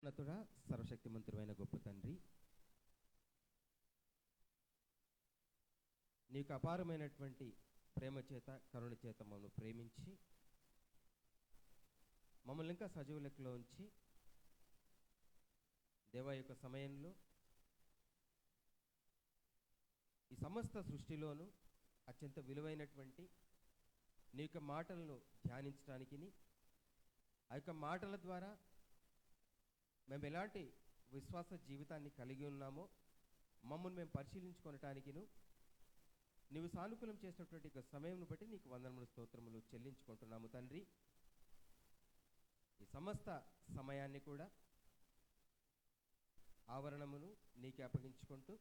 నతుడా సర్వశక్తిమంతుడైన గొప్ప తండ్రి, నీకు అపారమైనటువంటి ప్రేమ చేత కరుణ చేత మమ్మల్ని ప్రేమించి మమ్మల్ని ఇంకా సజీవ లెక్కలో ఉంచి దేవా యొక్క సమయంలో ఈ సమస్త సృష్టిలోనూ అత్యంత విలువైనటువంటి నీ యొక్క మాటలను ధ్యానించడానికి, ఆ యొక్క మాటల ద్వారా మేము ఎలాంటి విశ్వాస జీవితాన్ని కలిగి ఉన్నామో మమ్మల్ని మేము పరిశీలించుకోవటానికిను నీవు సానుకూలం చేసినటువంటి సమయంను బట్టి నీకు వందనములు స్తోత్రములు చెల్లించుకుంటున్నాము తండ్రి. ఈ సమస్త సమయాన్ని కూడా ఆవరణమును నీకే అప్పగించుకుంటూ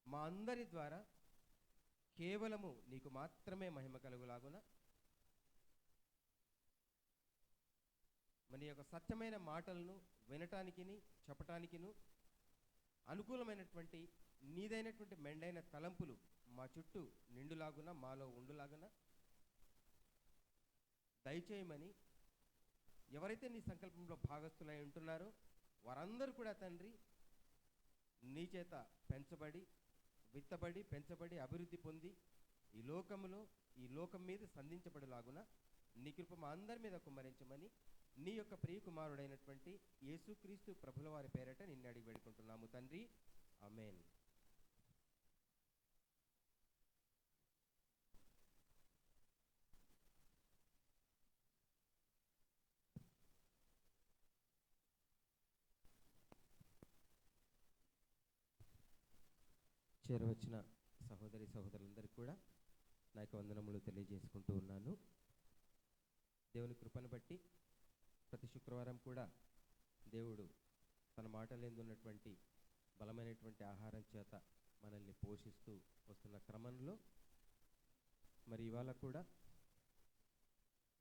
మా అందరి ద్వారా కేవలము నీకు మాత్రమే మహిమ కలుగులాగున మన యొక్క సత్యమైన మాటలను వినటానికిని చెప్పటానికిను అనుకూలమైనటువంటి నీదైనటువంటి మెండైన తలంపులు మా చుట్టూ నిండులాగున మాలో ఉండులాగున దయచేయమని, ఎవరైతే నీ సంకల్పంలో భాగస్థులై ఉంటున్నారో వారందరూ కూడా తండ్రి నీ చేత పెంచబడి విత్తబడి పెంచబడి అభివృద్ధి పొంది ఈ లోకం మీద సంధించబడిలాగున నీ కృప మా అందరి మీద కుమ్మరించమని నీ యొక్క ప్రియ కుమారుడైనటువంటి యేసుక్రీస్తు ప్రభుల వారి పేరట నిన్ను అడిగి వేడుకుంటున్నాము తండ్రి, ఆమేన్. చేరవచ్చిన సహోదరి సహోదరులందరికీ కూడా నా యొక్క వందనములు తెలియజేసుకుంటూ ఉన్నాను. దేవుని కృపను బట్టి ప్రతి శుక్రవారం కూడా దేవుడు తన మాటలందు ఉన్నటువంటి బలమైనటువంటి ఆహారం చేత మనల్ని పోషిస్తూ వస్తున్న క్రమంలో మరి ఇవాళ కూడా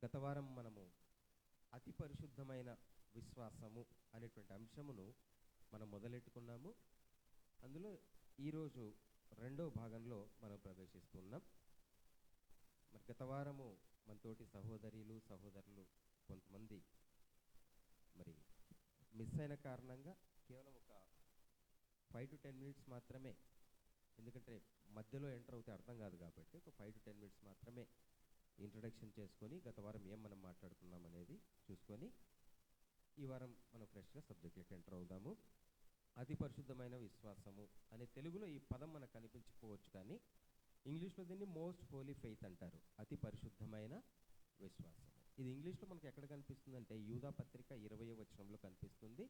గత వారం మనము అతి పరిశుద్ధమైన విశ్వాసము అనేటువంటి అంశమును మనం మొదలెట్టుకున్నాము. అందులో ఈరోజు రెండవ భాగంలో మనం ప్రవేశిస్తున్నాం. మరి గత వారము మనతోటి సహోదరులు కొంతమంది మరి మిస్ అయిన కారణంగా కేవలం ఒక 5 to 10 minutes మాత్రమే, ఎందుకంటే మధ్యలో ఎంటర్ అవుతే అర్థం కాదు కాబట్టి ఒక 5 to 10 minutes మాత్రమే ఇంట్రడక్షన్ చేసుకొని గత వారం ఏం మనం మాట్లాడుకున్నాం అనేది చూసుకొని ఈ వారం మనం ఫ్రెష్గా సబ్జెక్ట్లోకి ఎంటర్ అవుదాము. అతి పరిశుద్ధమైన విశ్వాసము అనే తెలుగులో ఈ పదం మనకు కనిపించకపోవచ్చు, కానీ ఇంగ్లీష్లో దీన్ని మోస్ట్ హోలీ ఫెయిత్ అంటారు. అతి పరిశుద్ధమైన విశ్వాసము. ఇది ఇంగ్లీష్లో మనకి ఎక్కడ కనిపిస్తుందంటే యూదా పత్రిక 20వ వచనంలో కనిపిస్తుంది.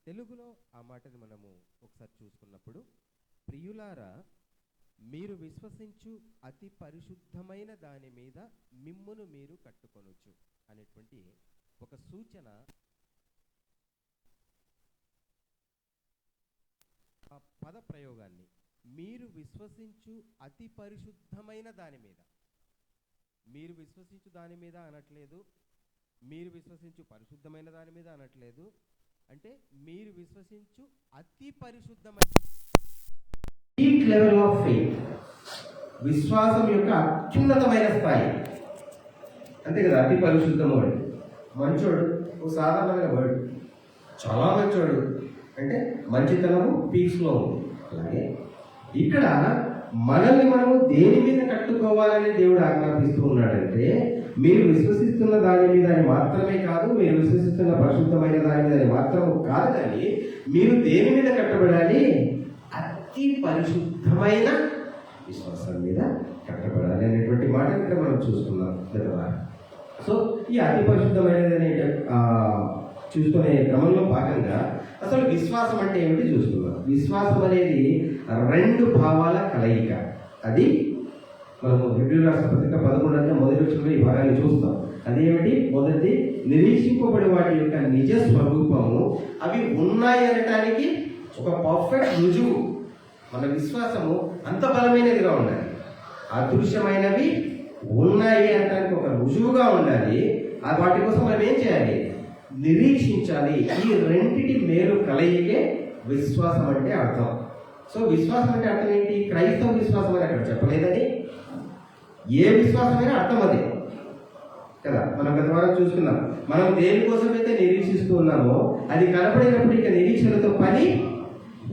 తెలుగులో ఆ మాటని మనము ఒకసారి చూసుకున్నప్పుడు, ప్రియులారా మీరు విశ్వసించు అతి పరిశుద్ధమైన దాని మీద మిమ్మును మీరు కట్టుకొనొచ్చు అనేటువంటి ఒక సూచన ఆ పద ప్రయోగాన్ని, మీరు విశ్వసించు అతి పరిశుద్ధమైన దాని మీద, మీరు విశ్వసించు దాని మీద అనట్లేదు, మీరు విశ్వసించు పరిశుద్ధమైన దాని మీద అనట్లేదు, అంటే మీరు విశ్వసించు అతి పరిశుద్ధమైన లెవెల్ ఆఫ్ ఫెయిత్, విశ్వాసం యొక్క అత్యున్నతమైన స్థాయి. అంతే కదా, అతి పరిశుద్ధం వర్డ్. మంచోడు ఒక సాధారణమైన వర్డ్, చాలా మంచోడు అంటే మంచితనము పీక్స్లో ఉంది. అలాగే ఇక్కడ మనల్ని మనము దేని మీద కట్టుకోవాలని దేవుడు ఆజ్ఞాపిస్తూ ఉన్నాడంటే, మీరు విశ్వసిస్తున్న దాని మీద అని మాత్రమే కాదు, మీరు విశ్వసిస్తున్న పరిశుద్ధమైన దాని మీద అని మాత్రము కాదు, కానీ మీరు దేని మీద కట్టబడాలి? అతి పరిశుద్ధమైన విశ్వాసం మీద కట్టబడాలి అనేటువంటి మాట ఇక్కడ మనం చూస్తున్నాం కదా. సో ఈ అతి పరిశుద్ధమైనది అనే చూసుకునే క్రమంలో భాగంగా అసలు విశ్వాసం అంటే ఏమిటి చూస్తున్నాం. విశ్వాసం అనేది 2 భావాల కలయిక. అది మనము హెబ్రీయుల రాసిన పత్రిక 11వ మొదటి వచనంలో ఈ భాగాన్ని చూస్తాం. అదేమిటి? మొదటి, నిరీక్షింపబడి వాటి యొక్క నిజ స్వరూపము అవి ఉన్నాయి అనటానికి ఒక పర్ఫెక్ట్ రుజువు. మన విశ్వాసము అంత బలమైనదిగా ఉండాలి. అదృశ్యమైనవి ఉన్నాయి అనటానికి ఒక రుజువుగా ఉండాలి. వాటి కోసం మనం ఏం చేయాలి? నిరీక్షించాలి. ఈ రెండిటి మేలు కలయికే విశ్వాసం అంటే అర్థం. సో విశ్వాసం అంటే అర్థం ఏంటి? క్రైస్తవ విశ్వాసం అని అక్కడ చెప్పలేదని, ఏ విశ్వాసమైనా అర్థం అదే. కదా. మనం గత వారం చూసుకున్నాం, మనం దేనికోసమైతే నిరీక్షిస్తూ ఉన్నామో అది కనపడినప్పుడు ఇక నిరీక్షణతో పని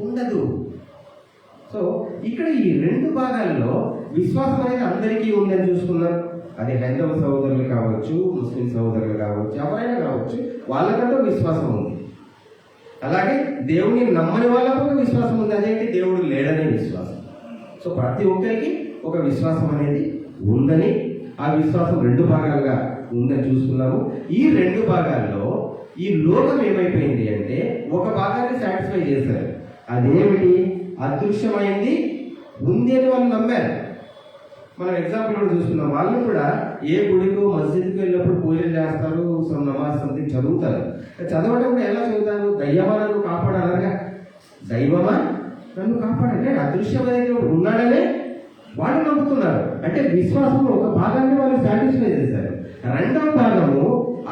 ఉండదు. సో ఇక్కడ ఈ 2 భాగాల్లో విశ్వాసం అనేది అందరికీ ఉందని చూసుకున్నాం. అది హైందవ సహోదరులు కావచ్చు, ముస్లిం సహోదరులు కావచ్చు, ఎవరైనా కావచ్చు, వాళ్ళకంటూ విశ్వాసం ఉంది. అలాగే దేవుని నమ్మని వాళ్ళకు ఒక విశ్వాసం ఉంది, అదేంటి దేవుడు లేడనే విశ్వాసం. సో ప్రతి ఒక్కరికి ఒక విశ్వాసం అనేది ఉందని, ఆ విశ్వాసం 2 భాగాలుగా ఉందని చూసుకున్నాము. ఈ 2 భాగాల్లో ఈ లోకం ఏమైపోయింది అంటే ఒక భాగాన్ని సాటిస్ఫై చేశారు. అదేమిటి? అదృశ్యమైంది ఉంది అని వాళ్ళు నమ్మారు. మనం ఎగ్జాంపుల్ కూడా చూసుకున్నాం. వాళ్ళు కూడా ఏ గుడికో మస్జిద్కి వెళ్ళినప్పుడు పూజలు చేస్తారు, నమాజ్ సంథింగ్ చదువుతారు. చదవడం కూడా ఎలా చదువుతారు? దయ్యమా నన్ను కాపాడాలనగా, దైవమా నన్ను కాపాడంటే అదృశ్యమైన దేవుడు ఉన్నాడనే వాళ్ళు నమ్ముతున్నారు. అంటే విశ్వాసం ఒక భాగాన్ని వాళ్ళు సాటిస్ఫై చేశారు. 2వ భాగము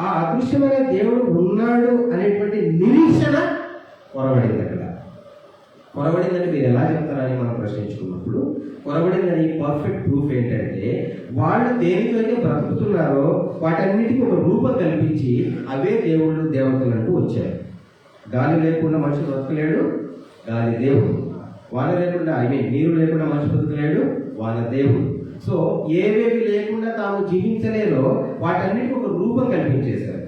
ఆ అదృశ్యమైన దేవుడు ఉన్నాడు అనేటువంటి నిరీక్షణ కొరబడింది. అక్కడ కొరబడిందని మీరు ఎలా చెప్తారని మనం ప్రశ్నించుకున్నప్పుడు, కొరబడిందని పర్ఫెక్ట్ ప్రూఫ్ ఏంటంటే వాళ్ళు దేనితో అయితే బ్రతుకుతున్నారో వాటన్నిటికీ ఒక రూపం కల్పించి అవే దేవుళ్ళు దేవతలు అంటూ వచ్చారు. గాలి లేకుండా మనిషి బ్రతకలేడు, గాలి దేవుడు. వాన లేకుండా నీరు లేకుండా మనిషి బ్రతకలేడు, వాన దేవుడు. సో ఏవేవి లేకుండా తాము జీవించలేదో వాటన్నిటికీ ఒక రూపం కల్పించేశారు.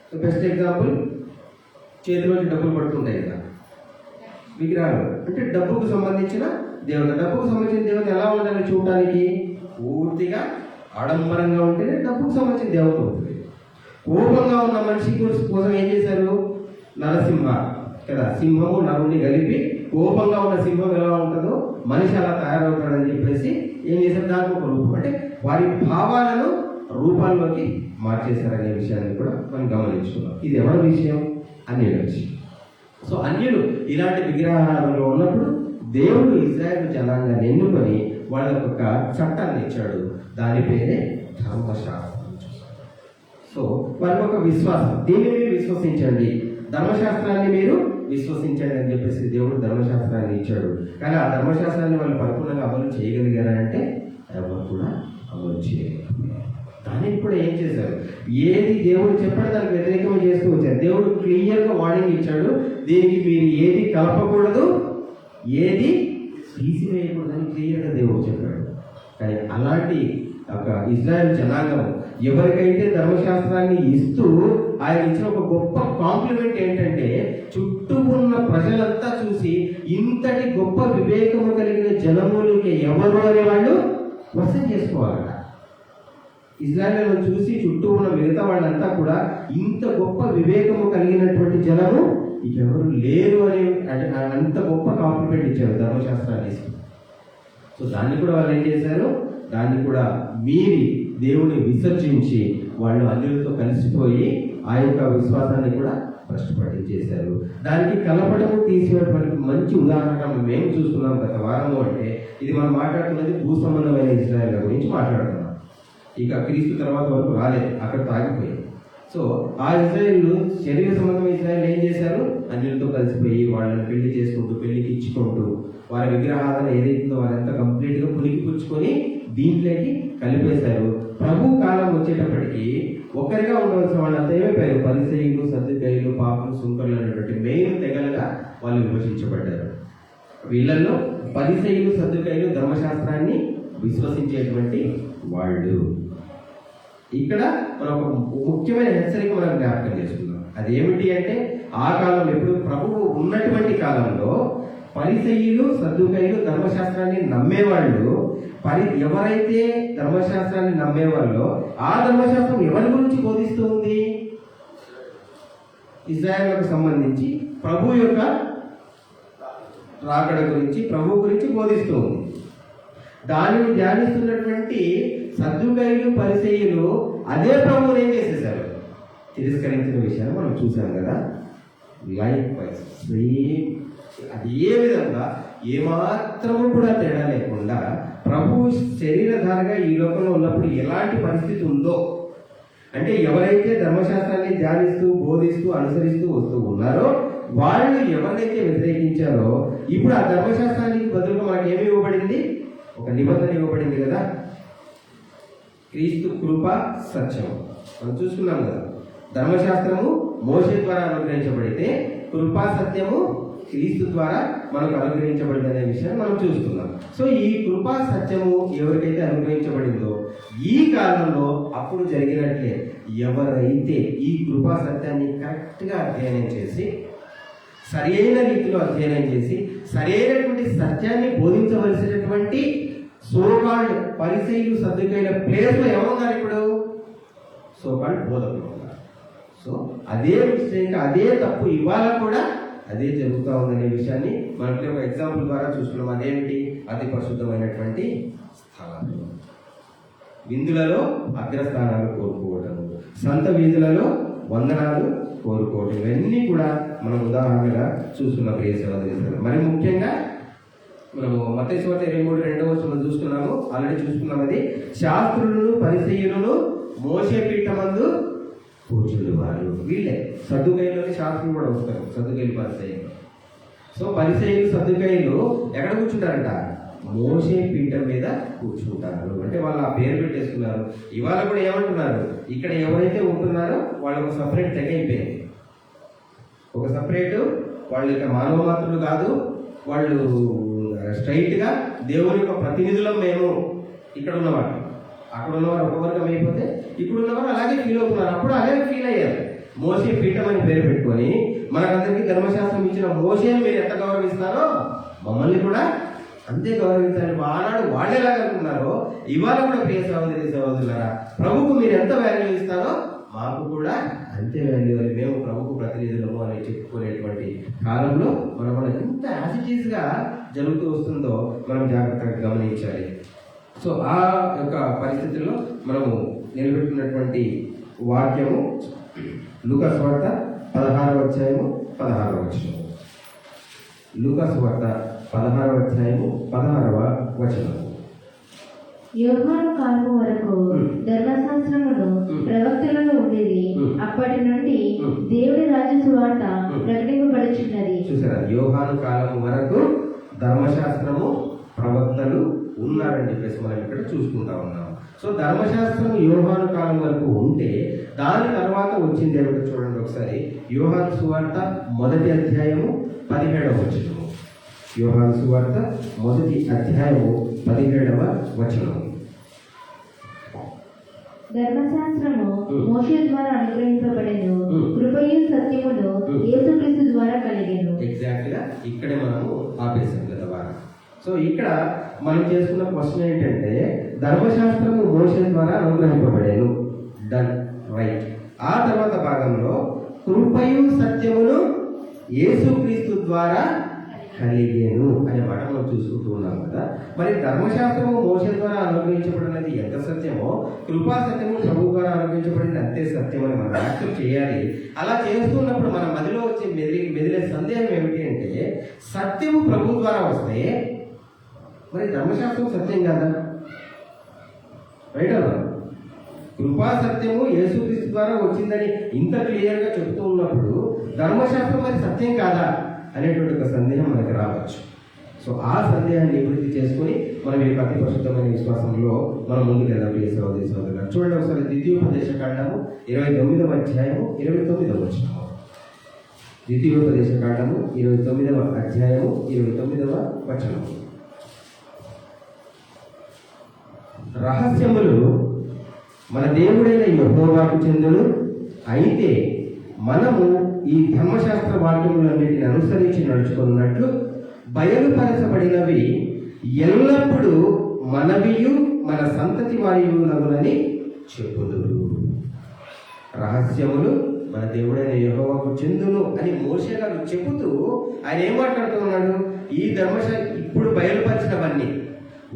సో బెస్ట్ ఎగ్జాంపుల్, చేతిలోంచి డబ్బులు పడుతుంటాయి కదా విగ్రహాలు, అంటే డబ్బుకు సంబంధించిన దేవత. డబ్బుకు సంబంధించిన దేవత ఎలా ఉండాలి చూడటానికి? పూర్తిగా ఆడంబరంగా ఉంటేనే డబ్బుకు సంబంధించిన దేవత అవుతుంది. కోపంగా ఉన్న మనిషి కోసం ఏం చేశారు? నరసింహ కదా, సింహము నరుని కలిపి కోపంగా ఉన్న సింహం ఎలా ఉంటుందో మనిషి అలా తయారవుతాడని చెప్పేసి ఏం చేశారు? దానికి ఒక రూపం, అంటే వారి భావాలను రూపాల్లోకి మార్చేశారనే విషయాన్ని కూడా మనం గమనించుకున్నాం. ఇది ఎవరి విషయం? అన్యుల విషయం. సో అన్యులు ఇలాంటి విగ్రహాలలో ఉన్నప్పుడు దేవుడు ఇశ్రాయేలు జనాంగాన్ని ఎన్నుకొని వాళ్ళకు ఒక చట్టాన్ని ఇచ్చాడు. దాని పేరే ధర్మశాస్త్రం. సో వాళ్ళకి ఒక విశ్వాసం, దీన్ని మీరు విశ్వసించండి, ధర్మశాస్త్రాన్ని మీరు విశ్వసించండి అని చెప్పేసి దేవుడు ధర్మశాస్త్రాన్ని ఇచ్చాడు. కానీ ఆ ధర్మశాస్త్రాన్ని వాళ్ళు పరిపూర్ణంగా అమలు చేయగలిగారంటే ఎవరు కూడా అమలు చేయగలిగారు. దానికి కూడా ఏం చేశారు? ఏది దేవుడు చెప్పాడు దానికి వ్యతిరేకంగా చేస్తూ వచ్చారు. దేవుడు క్లియర్గా వార్నింగ్ ఇచ్చాడు, దీనికి మీరు ఏది కలపకూడదు, ఏది తీసివేయకూడదని క్లియర్గా దేవుడు చెప్పాడు. కానీ అలాంటి ఒక ఇజ్రాయెల్ జనాంగం ఎవరికైతే ధర్మశాస్త్రాన్ని ఇస్తూ ఆయన ఇచ్చిన ఒక గొప్ప కాంప్లిమెంట్ ఏంటంటే, చుట్టూ ఉన్న ప్రజలంతా చూసి ఇంతటి గొప్ప వివేకము కలిగిన జనములకి ఎవరు అనే వాళ్ళు వశం చేసుకోవాలట. ఇజ్రాయెల్ను చూసి చుట్టూ ఉన్న మిగతా వాళ్ళంతా కూడా ఇంత గొప్ప వివేకము కలిగినటువంటి జనము ఎవరు లేరు అని అంత గొప్ప కాంప్లిమెంట్ ఇచ్చారు ధర్మశాస్త్రాన్ని. సో దాన్ని కూడా వాళ్ళు ఏం చేశారు? దాన్ని కూడా మీరి దేవుని విసర్జించి వాళ్ళు అన్యులతో కలిసిపోయి ఆ యొక్క విశ్వాసాన్ని కూడా భ్రష్టపట్టించేశారు. దానికి కలపడము తీసేటువంటి మంచి ఉదాహరణ మేము చూస్తున్నాం గత వారము. అంటే ఇది మనం మాట్లాడుతున్నది భూ సంబంధమైన ఇజ్రాయెల్ గురించి మాట్లాడుతున్నాం. ఇక క్రీస్తు తర్వాత వరకు రాలేదు, అక్కడ తాగిపోయింది. సో ఆ ఇజ్రాయెల్ శరీర సంబంధమైన ఇజ్రాయెల్ ఏం చేశారు? అన్యులతో కలిసిపోయి వాళ్ళని పెళ్లి చేసుకుంటూ, పెళ్లికి ఇచ్చుకుంటూ, వారి విగ్రహాలను ఏదైతుందో వారంతా కంప్లీట్గా పులికి పుచ్చుకొని దీంట్లోకి కలిపేశారు. ప్రభు కాలం వచ్చేటప్పటికి ఒక్కరిగా ఉండవలసిన వాళ్ళంతా ఏమైపోయారు? పరిసయ్యులు, సద్దుకాయులు, పాపులు, సుంకర్లు అనేటువంటి మెయిన్ తెగలుగా వాళ్ళు విభజించబడ్డారు. వీళ్ళల్లో పరిసయ్యులు, సద్దుకాయులు ధర్మశాస్త్రాన్ని విశ్వసించేటువంటి వాళ్ళు. ఇక్కడ మనం ఒక ముఖ్యమైన హెచ్చరిక మనం జ్ఞాపకం చేసుకున్నాం. అదేమిటి అంటే, ఆ కాలంలో ఎప్పుడు ప్రభువు ఉన్నటువంటి కాలంలో పరిసయ్యులు, సద్దుకాయులు ధర్మశాస్త్రాన్ని నమ్మేవాళ్ళు. ఎవరైతే ధర్మశాస్త్రాన్ని నమ్మేవాళ్ళో ఆ ధర్మశాస్త్రం ఎవరి గురించి బోధిస్తూ ఉంది? ఇజ్రాయెల్కు సంబంధించి ప్రభు యొక్క రాకడ గురించి, ప్రభు గురించి బోధిస్తూ ఉంది. దానిని ధ్యానిస్తున్నటువంటి సద్దుకాయులు, పరిసయ్యులు అదే ప్రభువుని ఏం చేసేసారు? తిరస్కరించిన విషయాన్ని మనం చూసాం కదా. లైక్ వైజ్ సేమ్ అదే విధంగా ఏమాత్రము కూడా తేడా లేకుండా ప్రభు శరీరధారగా ఈ లోకంలో ఉన్నప్పుడు ఎలాంటి పరిస్థితి ఉందో, అంటే ఎవరైతే ధర్మశాస్త్రాన్ని ధ్యానిస్తూ, బోధిస్తూ, అనుసరిస్తూ వస్తూ ఉన్నారో వాళ్ళు ఎవరైతే వ్యతిరేకించారో, ఇప్పుడు ఆ ధర్మశాస్త్రానికి బదులుగా మనకి ఏమి ఇవ్వబడింది? ఒక నిబంధన ఇవ్వబడింది కదా, క్రీస్తు కృప సత్యం. మనం చూసుకున్నాం కదా, ధర్మశాస్త్రము మోషే ద్వారా అనుగ్రహించబడితే కృపా సత్యము క్రీస్తు ద్వారా మనకు అనుగ్రహించబడింది అనే విషయాన్ని మనం చూస్తున్నాం. సో ఈ కృపా సత్యము ఎవరికైతే అనుగ్రహించబడిందో ఈ కాలంలో అప్పుడు జరిగినట్లే ఎవరైతే ఈ కృపా సత్యాన్ని కరెక్ట్గా అధ్యయనం చేసి సరైన రీతిలో అధ్యయనం చేసి సరైనటువంటి సత్యాన్ని బోధించవలసినటువంటి సోకాల్డ్ పరిసయ్యులు సద్దుకైన ప్లేస్లో ఎవరున్నారు ఇప్పుడు? సోకాల్డ్ బోధకులు ఉన్నారు. సో అదే మిస్టేక్, అదే తప్పు ఇవాళ కూడా అదే జరుగుతూ ఉందనే విషయాన్ని మనకి ఒక ఎగ్జాంపుల్ ద్వారా చూస్తున్నాం. అదేమిటి? అతి పరిశుద్ధమైనటువంటి స్థలాలు, విందులలో అగ్రస్థానాలు కోరుకోవడం, సంత వీధులలో వందనాలు కోరుకోవడం, ఇవన్నీ కూడా మనం ఉదాహరణగా చూస్తున్న ప్రియ సహోదరులు. మరి ముఖ్యంగా మనము మత్తయి సువార్త 23:2 చూస్తున్నాము, ఆల్రెడీ చూసుకున్నాం. అది శాస్త్రులను పరిసయ్యులను మోషే పీఠమందు కూర్చుని వారు వీళ్ళే. సద్దుకైలోని శాస్త్రులు కూడా వస్తారు, సద్దుకైలు పరిసయ్యులు. సో పరిసయ్యులు సద్దుకైలు ఎక్కడ కూర్చుంటారంట? మోషే పీఠం మీద కూర్చుంటారు. అంటే వాళ్ళు ఆ పేరు పెట్టేసుకున్నారు. ఇవాళ కూడా ఏమంటున్నారు? ఇక్కడ ఎవరైతే ఉంటున్నారో వాళ్ళు ఒక సపరేట్ తెగ అయిపోయింది, ఒక సపరేటు. వాళ్ళు ఇక మానవ మాత్రులు కాదు, వాళ్ళు స్ట్రైట్గా దేవుని యొక్క ప్రతినిధులం మేము. ఇక్కడ ఉన్నవాళ్ళు అక్కడ ఉన్నవారు ఒక వర్గం అయిపోతే ఇక్కడ ఉన్నవారు అలాగే ఫీల్ అవుతున్నారు. అప్పుడు అలాగే ఫీల్ అయ్యారు. మోషే పీఠం అని పేరు పెట్టుకొని మనకందరికీ ధర్మశాస్త్రం ఇచ్చిన మోషేని మీరు ఎంత గౌరవిస్తారో మమ్మల్ని కూడా అంతే గౌరవించాలి. ఆనాడు వాళ్ళు ఎలాగ అనుకున్నారో ఇవాళ కూడా ప్రియ సహోదరి సహోదరులారా, ప్రభుకు మీరు ఎంత వాల్యూ ఇస్తారో మాకు కూడా అంతే వాల్యూ అని మేము ప్రభుకు ప్రతినిధులము అని చెప్పుకునేటువంటి కాలంలో మనం ఎంత యాసిటీస్గా జరుగుతూ వస్తుందో మనం జాగ్రత్తగా గమనించాలి. సో ఆ యొక్క పరిస్థితుల్లో మనము నిలబెట్టినటువంటి వాక్యము లూకా సువార్త 16వ అధ్యాయము 16వ వచనం. లూకా సువార్త 16వ అధ్యాయము 16వ వచనం. యోహాను కాలము వరకు ధర్మశాస్త్రమును ప్రవక్తలలో ఉండేది, అప్పటి నుండి దేవుడి రాజ్య సువార్త ప్రకటింపబడుచున్నది. చూసారా? యోహాను కాలం వరకు ధర్మశాస్త్రము ప్రవక్తలు ఉన్నారని చెప్పేసి మనం ఇక్కడ చూసుకుంటా ఉన్నాం. సో ధర్మశాస్త్రం యోహాను కాలం వరకు ఉంటే దాని తర్వాత వచ్చింది ఏమిటో చూడండి ఒకసారి. యోహాను సువార్త 1వ అధ్యాయము 17వ వచనము. యోహాను సువార్త 1వ అధ్యాయము 17వ వచనం. ధర్మశాస్త్రము మోషే ద్వారా అనుగ్రహింపబడెను, కృపయు సత్యమును యేసుక్రీస్తు ద్వారా కలిగెను. ఎగ్జాక్ట్ గా ఇక్కడే మనము ఆపేసాం కదా వారం. సో ఇక్కడ మనం చేసుకున్న క్వశ్చన్ ఏంటంటే, ధర్మశాస్త్రము మోషే ద్వారా అనుగ్రహింపబడేను, డన్, రైట్. ఆ తర్వాత భాగంలో కృపయు సత్యమును యేసుక్రీస్తు ద్వారా కలిగేను అనే మాట మనం చూసుకుంటూ ఉన్నాం కదా. మరి ధర్మశాస్త్రము మోషే ద్వారా అనుగ్రహించబడినది ఎంత సత్యమో, కృపా సత్యము ప్రభు ద్వారా అనుగ్రహించబడింది అంతే సత్యం అని మనం యాక్సెప్ట్ చేయాలి. అలా చేస్తున్నప్పుడు మన మదిలో వచ్చే మెదిలే సందేహం ఏమిటి అంటే, సత్యము ప్రభు ద్వారా వస్తే మరి ధర్మశాస్త్రం సత్యం కాదా? రైట్ అలా కృపా సత్యము యేసుక్రీస్తు ద్వారా వచ్చిందని ఇంత క్లియర్గా చెబుతూ ఉన్నప్పుడు ధర్మశాస్త్రం మరి సత్యం కాదా అనేటువంటి ఒక సందేహం మనకి రావచ్చు. సో ఆ సందేహాన్ని నివృత్తి చేసుకుని మనం ఈ అతి పరిశుద్ధమైన విశ్వాసంలో మనం ముందుకు వెళ్దాం. సహోదరి సహోదరులు చూడండి ఒకసారి ద్వితీయోపదేశకాండము 29వ అధ్యాయము 29వ వచనము. ద్వితీయోపదేశకాండము 29వ అధ్యాయము 29వ వచనము. రహస్యములు మన దేవుడైన యెహోవాకు చెందును, అయితే మనము ఈ ధర్మశాస్త్ర వాక్యములన్నిటిని అనుసరించి నడుచుకున్నట్లు బయలుపరచబడినవి ఎల్లప్పుడూ మనవియు మన సంతతి వాయువునగునని చెప్పుదురు. రహస్యములు మన దేవుడైన యెహోవాకు చెందును అని మోషే గారు చెబుతూ ఆయన ఏం మాట్లాడుతున్నాడు? ఈ ఇప్పుడు బయలుపరిచినవన్నీ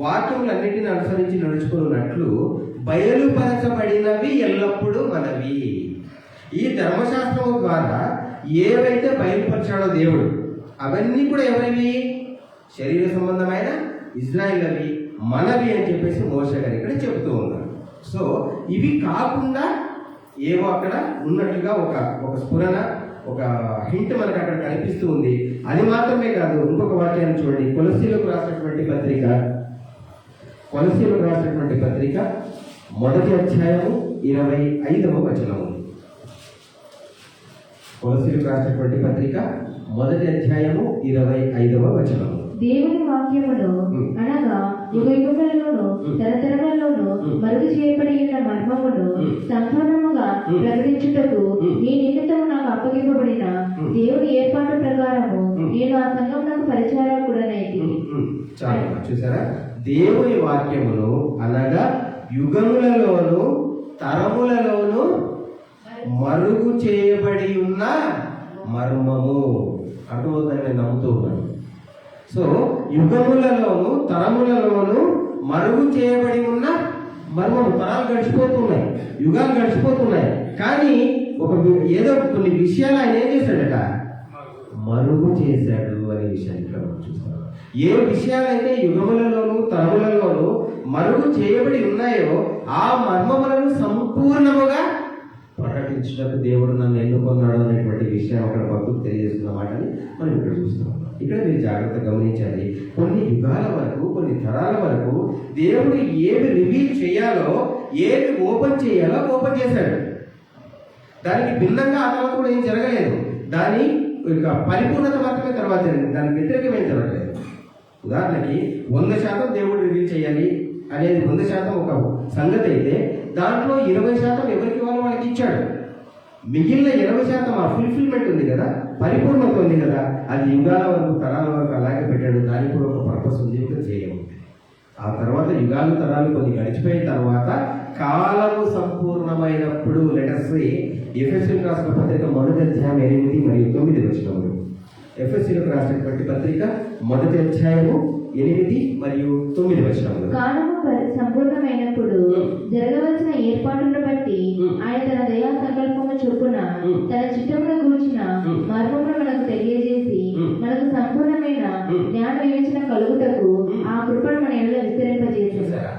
వాక్యములన్నిటిని అనుసరించి నడుచుకున్నట్లు బయలుపరచబడినవి ఎల్లప్పుడూ మనవి. ఈ ధర్మశాస్త్రము ద్వారా ఏవైతే బయలుపరిచాడో దేవుడు, అవన్నీ కూడా ఎవరివి? శరీర సంబంధమైన ఇజ్రాయిల్ అవి, మనవి అని చెప్పేసి మోషే గారు ఇక్కడ చెబుతూ ఉన్నారు. సో ఇవి కాకుండా ఏవో అక్కడ ఉన్నట్లుగా ఒక స్ఫురణ, ఒక హింట్ మనకు అక్కడ కనిపిస్తూ ఉంది. అది మాత్రమే కాదు, ఇంకొక వాక్యాన్ని చూడండి. కొలస్సీలకు రాసినటువంటి పత్రిక 1వ అధ్యాయము 25వ వచనము. కొలస్సీయులకు రాసినటువంటి పత్రిక 1వ అధ్యాయము 25వ వచనము. దేవుని వాక్యమును అనగా యుగ యుగములలోను తరతరములలోను మరుగు చేయబడి ఉన్న మర్మమును సంపూర్ణముగా ప్రకటించుటకు నీ నిమిత్తము నాకు అప్పగింపబడిన దేవుని ఏర్పాటు ప్రకారము నేను ఆ సంఘమునకు పరిచారకుడనైతిని. చాలా చూసారా, దేవుని వాక్యమును అనగా యుగములలోను తరములలోను మరుగు చేయబడి ఉన్న మర్మము. అర్థమవుతుందని నేను నమ్ముతూ ఉన్నాను. సో యుగములలోను తరములలోను మరుగు చేయబడి ఉన్న మర్మము. తరాలు గడిచిపోతున్నాయి, యుగాలు గడిచిపోతున్నాయి, కానీ ఏదో కొన్ని విషయాలు ఆయన ఏం చేశాడట, మరుగు చేశాడు అనే విషయాన్ని ఇక్కడ మనం చూస్తాం. ఏ విషయాలైతే యుగములలోను తరములలోను మరుగు చేయబడి ఉన్నాయో ఆ మర్మములను సంపూర్ణముగా ప్రకటించడానికి దేవుడు నన్ను ఎన్నుకున్నాడు అనేటువంటి విషయం అక్కడ భక్తులు తెలియజేస్తున్న మాటని మనం ఇక్కడ చూస్తున్నాం. ఇక్కడ మీరు జాగ్రత్తగా గమనించాలి. కొన్ని యుగాల వరకు, కొన్ని తరాల వరకు దేవుడు ఏమి రివీల్ చేయాలో, ఏమి ఓపెన్ చేయాలో ఓపెన్ చేశాడు. దానికి భిన్నంగా ఆ తర్వాత కూడా ఏం జరగలేదు. దాని పరిపూర్ణత మాత్రమే తర్వాత జరిగింది, దానికి వ్యతిరేకం ఏం జరగలేదు. ఉదాహరణకి 100% దేవుడు రివీల్ చేయాలి అనేది 100% ఒక సంగతి అయితే దాంట్లో 20% ఎవరికి వాళ్ళకి ఇచ్చాడు. మిగిలిన 20% ఆ ఫుల్ఫిల్మెంట్ ఉంది కదా, పరిపూర్ణత ఉంది కదా, అది యుగాల వరకు తరాల వరకు అలాగే పెట్టాడు. దానికి కూడా ఒక పర్పస్ ఉంది, ఒక ధ్యేయం ఉంది. ఆ తర్వాత యుగాలు తరాలు కొన్ని గడిచిపోయిన తర్వాత కాలము సంపూర్ణమైనప్పుడు లెటర్స్ ఎఫెసీయులకు రాసిన పత్రిక 1వ అధ్యాయం 8 మరియు 9 వచనములు. ఎఫెసీయులకు రాసినటువంటి పత్రిక 1వ అధ్యాయము 8 మరియు 9 వచనములు. కాలము సంపూర్ణమైనప్పుడు జరగవలసిన ఏర్పాటును బట్టి ఆయన తన దయా సంకల్పము చొప్పున తన చిత్తమును గూర్చిన మర్మమును మనకు తెలియజేసి మనకు సంపూర్ణమైన జ్ఞాన వివేచన కలుగుటకు ఆ కృపను మన ఎడల విస్తరింపజేశారు.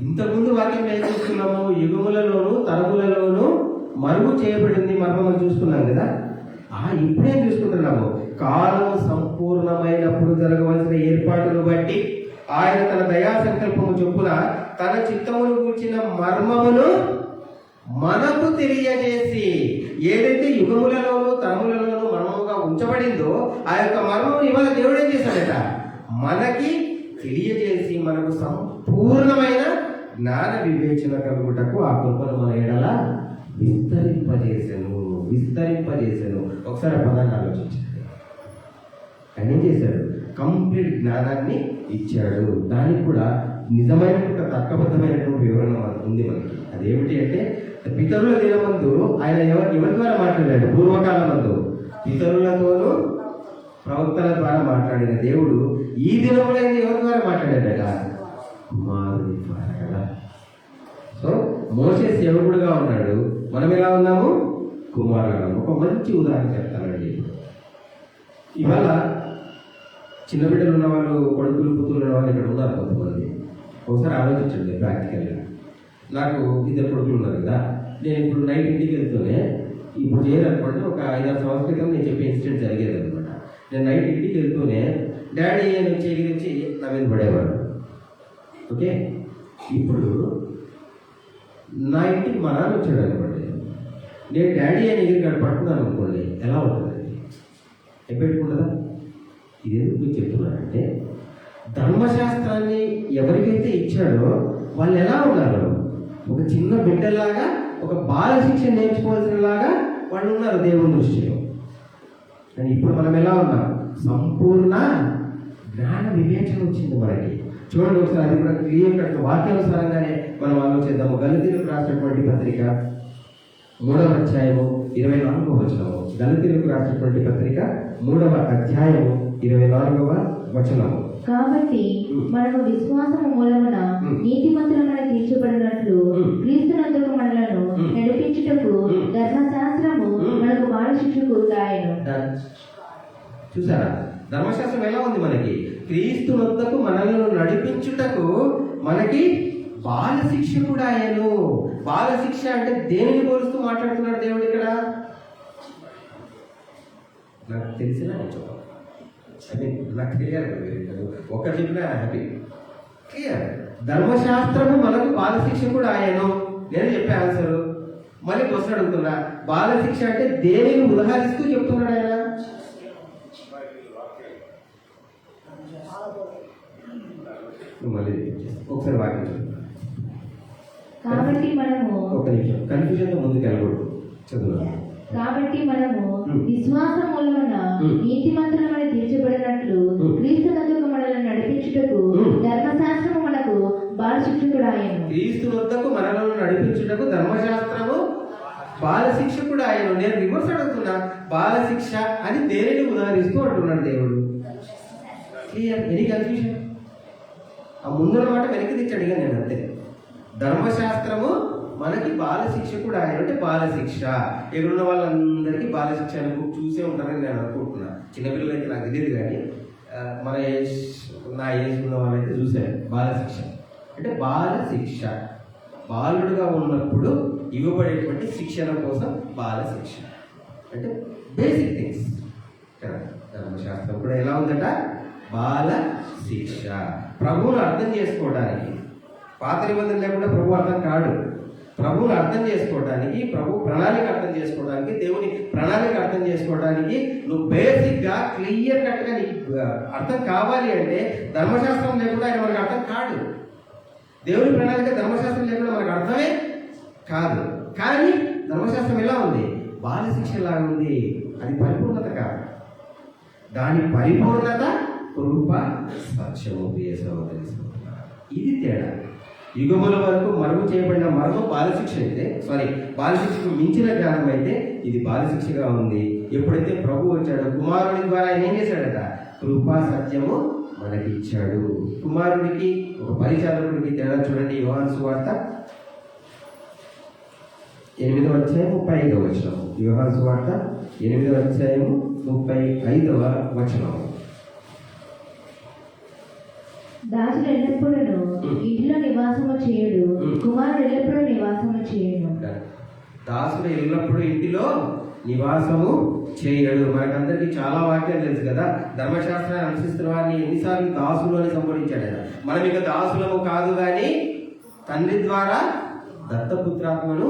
ఇంతకుముందు వాక్యం ఏం చూస్తున్నాము, యుగములలోను తరములలోను మరుగు చేయబడింది మర్మం చూసుకున్నాం కదా. ఇప్పుడేం చూసుకుంటున్నాము, కాలము సంపూర్ణమైనప్పుడు జరగవలసిన ఏర్పాటును బట్టి ఆయన తన దయా సంకల్పము చొప్పున తన చిత్తమును కూర్చిన మర్మమును మనకు తెలియజేసి, ఏదైతే యుగములలోను తరములలోను మర్మముగా ఉంచబడిందో ఆ యొక్క మర్మమును ఇవాళ దేవుడు ఏం చేశాడట, మనకి తెలియజేసి మనకు సంపూర్ణమైన జ్ఞాన వివేచన కలుగుటకు ఆ కృపను మన ఎడల విస్తరింపజేశాను. ఒకసారి పదాన్ని ఆలోచించండి. ఆయన ఏం చేశాడు, కంప్లీట్ జ్ఞానాన్ని ఇచ్చాడు. దానికి కూడా నిజమైనటువంటి తర్కబద్ధమైనటువంటి వివరణ ఉంది మనకి. అదేమిటి అంటే, పితరుల దినమందు ఆయన ఎవరి ద్వారా మాట్లాడాడు, పూర్వకాలం మందు పితరులతోనూ ప్రవక్తల ద్వారా మాట్లాడిన దేవుడు ఈ దినములో ఎవరి ద్వారా మాట్లాడాడట, కుమారుడి ద్వారా కదా. సో మోషే సేవకుడుగా ఉన్నాడు, మనం ఎలా ఉన్నాము, కుమారుడుగా. ఒక మంచి ఉదాహరణ చెప్తానండి. ఇవాళ చిన్న బిడ్డలు ఉన్న వాళ్ళు, కొడుకులు కూతురు ఉన్న వాళ్ళు ఇక్కడ ఉన్నారు కొంతమంది. ఒకసారి ఆలోచించండి ప్రాక్టికల్గా. నాకు 2 కొడుకులు ఉన్నారు కదా. నేను ఇప్పుడు నైట్ ఇంటికి వెళ్తూనే, ఇప్పుడు చేయాలనుకోండి, ఒక 5-6 సంవత్సరాల క్రితం నేను చెప్పే ఇన్సిడెంట్ జరిగేది అనమాట. నేను నైట్ ఇంటికి వెళ్తూనే డాడీ అని చేసి నా మీద పడేవాడు. ఓకే, ఇప్పుడు నా ఇంటికి మా నాన్న వచ్చాడు అనుకోండి, నేను డాడీ అని ఎగిరి పట్టుకున్నాను అనుకోండి, ఎలా ఉంటుంది, ఎప్పెట్టుకుంటుందా? ఇది ఎందుకు మీకు చెప్తున్నానంటే, ధర్మశాస్త్రాన్ని ఎవరికైతే ఇచ్చాడో వాళ్ళు ఎలా ఉన్నారు, ఒక చిన్న బిడ్డలాగా, ఒక బాల శిక్ష నేర్చుకోవాల్సినలాగా వాళ్ళు ఉన్నారు దేవుని దృష్టిలో. కానీ ఇప్పుడు మనం ఎలా ఉన్నాం, సంపూర్ణ జ్ఞాన వివేచన వచ్చింది మనకి. చూడండి ఒకసారి, అది కూడా క్లియర్ కట్ వాక్యానుసారంగానే మనం ఆలోచిద్దాము. గలతీయులకు రాసినటువంటి పత్రిక 3వ అధ్యాయము 24వ వచనము. గలతీయులకు రాసినటువంటి పత్రిక 3వ అధ్యాయము 24వ వచనము. కాబట్టి మనము విశ్వాసము మూలమున నీతిమంతులమని తీర్చబడినట్లు క్రీస్తునందుకు మనలను నడిపించుటకు ధర్మశాస్త్రము మనకు బాల శిక్షకు గాయను. చూసారా, ధర్మశాస్త్రం ఎలా ఉంది మనకి, క్రీస్తునందుకు మనలను నడిపించుటకు మనకి బాల శిక్షకుడు ఆయను. బాల శిక్ష అంటే దేనిని పోలుస్తూ మాట్లాడుతున్నాడు దేవుడు ఇక్కడ? నాకు తెలిసిన నాకు తెలియాలి, ఒక చెప్పిన హ్యాపీ క్లియర్. ధర్మశాస్త్రము మనకు బాల శిక్షకుడు ఆయను. నేను చెప్పే ఆన్సర్. మళ్ళీ క్వశ్చన్ అడుగుతున్నా, బాల శిక్ష అంటే దేనిని ఉదాహరిస్తూ చెప్తున్నాడు ఆయన? మళ్ళీ ఒకసారి వాక్యం చదువు. కాబట్టి మనము ఒక నిమిషం, కన్ఫ్యూజన్ ముందుకు వెళ్ళకూడదు, చదువు. కాబట్టి మనము విశ్వాసం మూలమున నీతిమంతులమని తీర్చబడినట్లు క్రీస్తునందుకు మనల్ని నడిపించుటకు ధర్మశాస్త్రము మనకు బాల శిక్షకుడు ఆయన. క్రీస్తు వద్దకు మనలను నడిపించుటకు ధర్మశాస్త్రము బాల శిక్షకుడు ఆయన. నేను రివర్స్ అడుగుతున్నా, బాల శిక్ష అని దేనిని ఉదాహరిస్తూ అంటున్నాడు దేవుడు. క్లియర్? Any confusion? ఆ ముందున్న మాట వెనక్కి తెచ్చాడు ఇక నేను అంతే. ధర్మశాస్త్రము మనకి బాల శిక్షకుడు ఆయన అంటే బాల శిక్ష. ఎక్కడున్న వాళ్ళందరికీ బాల శిక్ష అని చూసే ఉంటారని నేను అనుకుంటున్నా. చిన్నపిల్లలు అయితే నాకు తెలియదు, కానీ మన ఏజ్, నా ఏజ్ ఉన్న వాళ్ళైతే చూశారు. బాల శిక్ష అంటే బాల శిక్ష, బాలుడుగా ఉన్నప్పుడు ఇవ్వబడేటువంటి శిక్షణ కోసం బాల శిక్ష అంటే బేసిక్ థింగ్స్ కదా. ధర్మశాస్త్రం కూడా ఎలా ఉందట? బాల శిక్ష. ప్రభువును అర్థం చేసుకోవడానికి, పాత నిబంధన లేకుండా ప్రభు అర్థం కాడు. ప్రభువుని అర్థం చేసుకోవడానికి, ప్రభు ప్రణాళిక అర్థం చేసుకోవడానికి, దేవుని ప్రణాళిక అర్థం చేసుకోవడానికి నువ్వు బేసిక్గా క్లియర్ కట్గా నీకు అర్థం కావాలి అంటే ధర్మశాస్త్రం లేకుండా ఆయన మనకు అర్థం కాడు. దేవుని ప్రణాళిక ధర్మశాస్త్రం లేకుండా మనకు అర్థమే కాదు. కానీ ధర్మశాస్త్రం ఎలా ఉంది? బాల శిక్ష లాగా ఉంది. అది పరిపూర్ణత కాదు. దాని పరిపూర్ణత కృప సత్యము. ఇది తేడా. యుగముల వరకు మరుగు చేయబడిన మరొక బాలశిక్ష అయితే, బాలశిక్షకు మించిన జ్ఞానం అయితే ఇది బాలశిక్షగా ఉంది. ఎప్పుడైతే ప్రభు వచ్చాడో కుమారుని ద్వారా ఆయన ఏం చేశాడట? కృపా సత్యము మనకి ఇచ్చాడు. కుమారుడికి ఒక పరిచారకుడికి తేడా చూడండి. యోహాను సువార్త 8వ అధ్యాయం 35వ వచనం. యోహాను సువార్త 8వ అధ్యాయం 35వ వచనం. దాసుడు ఎల్లప్పుడూ ఇంటిలో నివాసము చేయడు, కుమారుడు ఎల్లప్పుడూ నివాసము చేయడు. దాసుడు ఎల్లప్పుడూ ఇంటిలో నివాసము చేయడు. మనకందరికీ చాలా వాక్యాలు తెలుసు కదా. ధర్మశాస్త్రాన్ని అనుసరిస్తున్న వారిని ఎన్నిసార్లు దాసులు అని సంబోధించాడు ఆయన. మనం ఇక దాసులము కాదు కానీ తండ్రి ద్వారా దత్తపుత్రాత్మను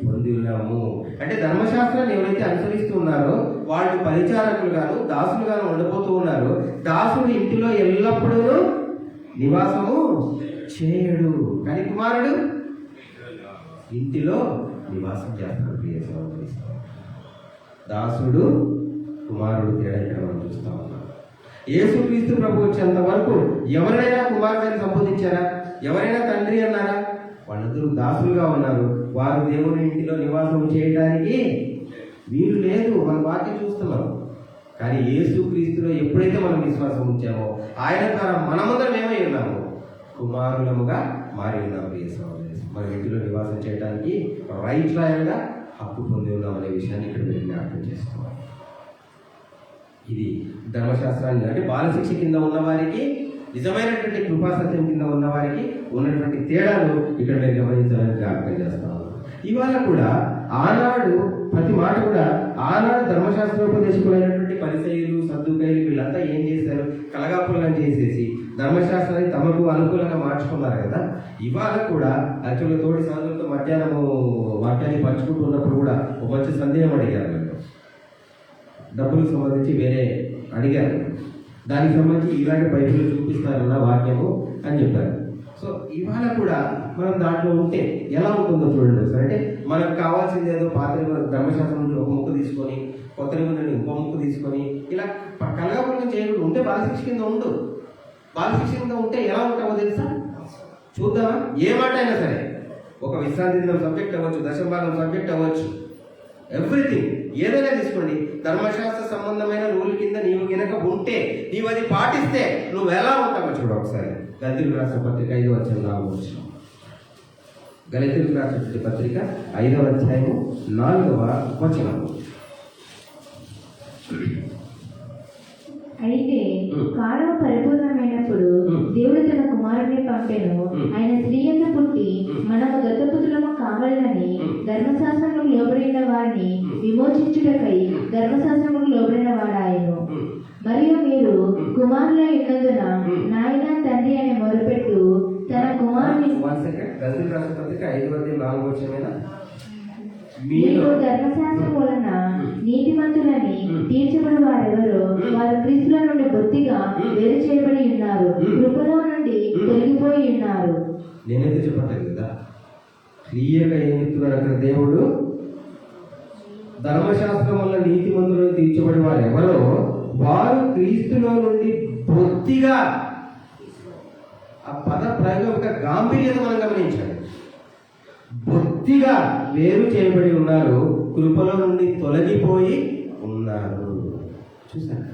పొంది ఉన్నాము. అంటే ధర్మశాస్త్రాన్ని ఎవరైతే అనుసరిస్తూ ఉన్నారో వాళ్ళు పరిచారకులుగాను దాసులుగాను ఉండబోతూ ఉన్నారు. దాసుడు ఇంటిలో ఎల్లప్పుడూ నివాసము చేయడు, కానీ కుమారుడు ఇంటిలో నివాసం చేస్తాడు. ప్రియ సహోదరి, దాసుడు కుమారుడు తేడా ఇక్కడ మనం చూస్తా ఉన్నాం. యేసుక్రీస్తు ప్రభు వచ్చేంత వరకు ఎవరైనా కుమారుడిని సంబోధించారా? ఎవరైనా తండ్రి అన్నారా? వాళ్ళందరూ దాసులుగా ఉన్నారు. వారు దేవుని ఇంటిలో నివాసం చేయడానికి వీలు లేదు. మన వాక్యం చూస్తున్నాం. కానీ యేసుక్రీస్తులో ఎప్పుడైతే మనం విశ్వాసం ఉంచామో ఆయన ద్వారా మనమందరం ఏమై ఉన్నాము? కుమారులముగా మారి ఉన్నాము. మన ఇంటిలో నివాసం చేయడానికి రైట్ రాయల్గా హక్కు పొంది ఉన్నాం అనే విషయాన్ని ఇక్కడ మీరు జ్ఞాపకం చేసుకోవాలి. ఇది ధర్మశాస్త్రాన్ని అంటే బాలశిక్ష కింద ఉన్న వారికి, నిజమైనటువంటి కృపాసత్యం కింద ఉన్న వారికి ఉన్నటువంటి తేడాలు ఇక్కడ మీరు గమనించాలని జ్ఞాపకం చేస్తాము. ఇవాళ కూడా ఆనాడు ప్రతి మాట కూడా ఆనాడు ధర్మశాస్త్రోపదేశకులైనటువంటి పరిసయ్యులు, సద్దుకయ్యులు వీళ్ళంతా ఏం చేశారు? కలగాపులను చేసేసి ధర్మశాస్త్రాన్ని తమకు అనుకూలంగా మార్చుకున్నారు కదా. ఇవాళ కూడా యాక్చువల్గా తోటి సాధులతో మధ్యాహ్నము వాక్యాన్ని పంచుకుంటూ ఉన్నప్పుడు కూడా ఒక మంచి సందేహం అడిగారు. డబ్బులకు సంబంధించి వేరే అడిగారు. దానికి సంబంధించి ఇలాంటి బైబిల్ చూపిస్తారన్న వాక్యము అని చెప్పారు. సో ఇవాళ కూడా మనం దాంట్లో ఉంటే ఎలా ఉంటుందో చూడండి ఒకసారి. అంటే మనకు కావాల్సింది ఏదో పాత ధర్మశాస్త్రం నుంచి ఒక ముక్క తీసుకొని, కొత్త నిబంధన ఇంకో ముక్క తీసుకొని ఇలా కలగాపులకం చేయకుండా ఉంటే బాలశిక్ష కింద ఉండు. బాలశిక్ష కింద ఉంటే ఎలా ఉంటామో తెలుసా? చూద్దామా? ఏ మాట అయినా సరే, ఒక విశ్రాంతి దినం సబ్జెక్ట్ అవ్వచ్చు, దశభాగం సబ్జెక్ట్ అవ్వచ్చు, ఎవ్రీథింగ్ ఏదైనా తీసుకోండి. ధర్మశాస్త్ర సంబంధమైన రూల్ కింద నీవు గినక ఉంటే, నీవు అది పాటిస్తే నువ్వు ఎలా ఉంటావో చూడు ఒకసారి. గలతీయులకు రాసిన పత్రిక 5వ అధ్యాయం 4వ వచనం. గలతీయులకు రాసిన పత్రిక 5వ అధ్యాయం 4వ వచనం. అయితే కాలము పరిపూర్ణమైనప్పుడు దేవుడు తన కుమారుడిని పంపెను. ఆయన స్త్రీ యందు పుట్టి మనము దత్తపుత్రులము కావాలని ధర్మశాస్త్రములకు లోబడిన వారిని విమోచించుటకై ధర్మశాస్త్రములకు లోబడిన వాడాయను. మరియు మీరు కుమారులై ఉన్నందున నాయన తండ్రి అని మొరపెట్టు తన కుమారుని 1 సెకండ్. గల్తీ రాష్ట్ర పత్రిక 5:4 మీకు ధర్మశాస్త్రం వలన నీతిమంతులని తీర్చబడి వారెవరో వారు క్రీస్తుల నుండి బొత్తిగా వేరు చేయబడి ఉన్నారు, కృపలో నుండి తొలగిపోయి ఉన్నారు. నేనైతే చెప్పట్లేదు కదా, క్లియర్గా ఏం చెప్తున్నారు అక్కడ దేవుడు. ధర్మశాస్త్రం వల్ల నీతిమంతులను తీర్చబడి వారు ఎవరో వారు క్రీస్తులో నుండి బొత్తిగా, ఆ పద ప్రయోగం యొక్క గాంభీర్యత మనం గమనించాలి. బొత్తిగా వేరు చేయబడి ఉన్నారు, కృపలో నుండి తొలగిపోయి ఉన్నారు. చూసారు,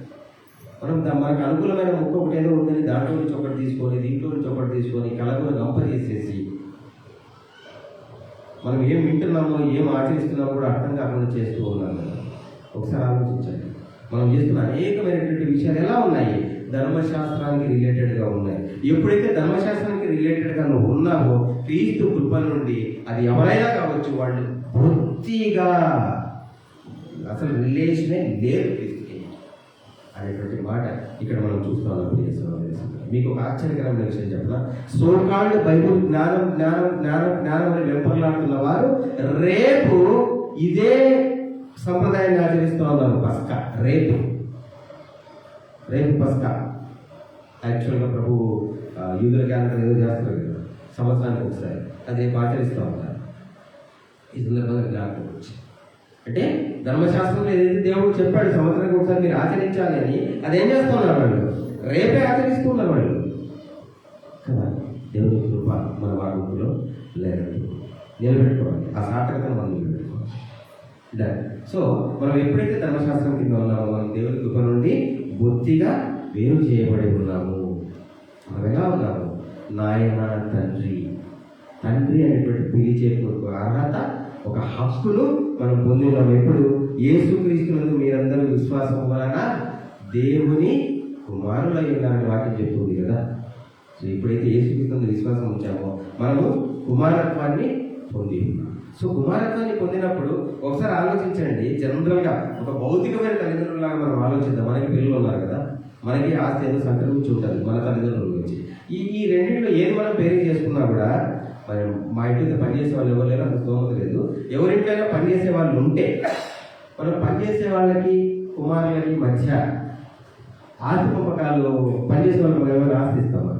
మనకు అనుకూలమైన ముక్క ఒకటి ఏదో ఉందని దాంట్లో నుంచి ఒకటి తీసుకొని దీంట్లో నుంచి ఒకటి తీసుకొని కలగులు గంప చేసేసి మనం ఏం వింటున్నామో ఏం ఆచరిస్తున్నామో కూడా అర్థం కాకుండా చేస్తూ ఉన్నాము. ఒకసారి ఆలోచించండి, మనం చేస్తున్న అనేకమైనటువంటి విషయాలు ఎలా ఉన్నాయి, ధర్మశాస్త్రానికి రిలేటెడ్గా ఉన్నాయి. ఎప్పుడైతే ధర్మశాస్త్రానికి రిలేటెడ్గా నువ్వు ఉన్నావో క్రీస్తు కృప నుండి, అది ఎవరైనా కావచ్చు, వాళ్ళు పూర్తిగా అసలు రిలేషనే లేదు క్రీస్తుకి అనేటువంటి మాట ఇక్కడ మనం చూస్తున్నాం. మీకు ఒక ఆశ్చర్యకరమైన విషయం చెప్పిన, సోకాళ్ళు బైబుల్ జ్ఞానం జ్ఞానం జ్ఞానం జ్ఞానం అని వెంపర్లాడుతున్న వారు రేపు ఇదే సంప్రదాయాన్ని ఆచరిస్తూ ఉన్నారు. పస్కా రేపు పస్కా. యాక్చువల్గా ప్రభు యూదుల క్యాలెండర్ ఏదో చేస్తారు కదా సంవత్సరానికి ఒకసారి, అది రేపు ఆచరిస్తూ ఉంటారు. ఈ సందర్భంగా జ్ఞాపకం వచ్చి, అంటే ధర్మశాస్త్రంలో ఏదైతే దేవుడు చెప్పాడు సంవత్సరానికి ఒకసారి మీరు ఆచరించాలి అని, అదేం చేస్తున్నారు వాళ్ళు, రేపే ఆచరిస్తున్నారు వాళ్ళు కదా. దేవుని కృప మన వాడుకలో లేదు, నిలబెట్టుకోవాలి. ఆ సార్థకతను మనం నిలబెట్టుకోవాలి. సో మనం ఎప్పుడైతే ధర్మశాస్త్రం కింద ఉన్నామో మనం దేవుని కృప నుండి బొత్తిగా వేరు చేయబడి ఉన్నాము. మనం ఎలా ఉన్నాము, నాయన తండ్రి అనేటువంటి పిలిచే ఒక అర్హత, ఒక హక్కును మనం పొంది ఉన్నాము. ఎప్పుడు యేసుక్రీస్తునందు మీరందరూ విశ్వాసం వలన దేవుని కుమారులై ఉన్నారని వాక్యం చెప్తుంది కదా. సో ఎప్పుడైతే యేసుక్రీస్తునందు విశ్వాసం ఉంచామో మనము కుమారత్వాన్ని పొంది ఉన్నాం. సో కుమారత్వాన్ని పొందినప్పుడు ఒకసారి ఆలోచించండి, జనరల్గా ఒక భౌతికమైన తల్లిదండ్రులాగా మనం ఆలోచిద్దాం. మనకి పిల్లలు ఉన్నారు కదా, మనకి ఆస్తి ఏదో సంక్రమించి ఉంటుంది మన తల్లిదండ్రుల గురించి. ఈ రెండింటిలో ఏది మనం పేరు చేసుకున్నా కూడా, మా ఇంట్లో పనిచేసే వాళ్ళు ఎవరు లేరు, అంత స్తోమత లేదు. ఎవరింట్లోనే పనిచేసే వాళ్ళు ఉంటే మనం పనిచేసే వాళ్ళకి కుమారులకి మధ్య ఆస్తి పంపకాలు, పనిచేసే వాళ్ళకి మనం ఏమైనా ఆస్తి ఇస్తామా?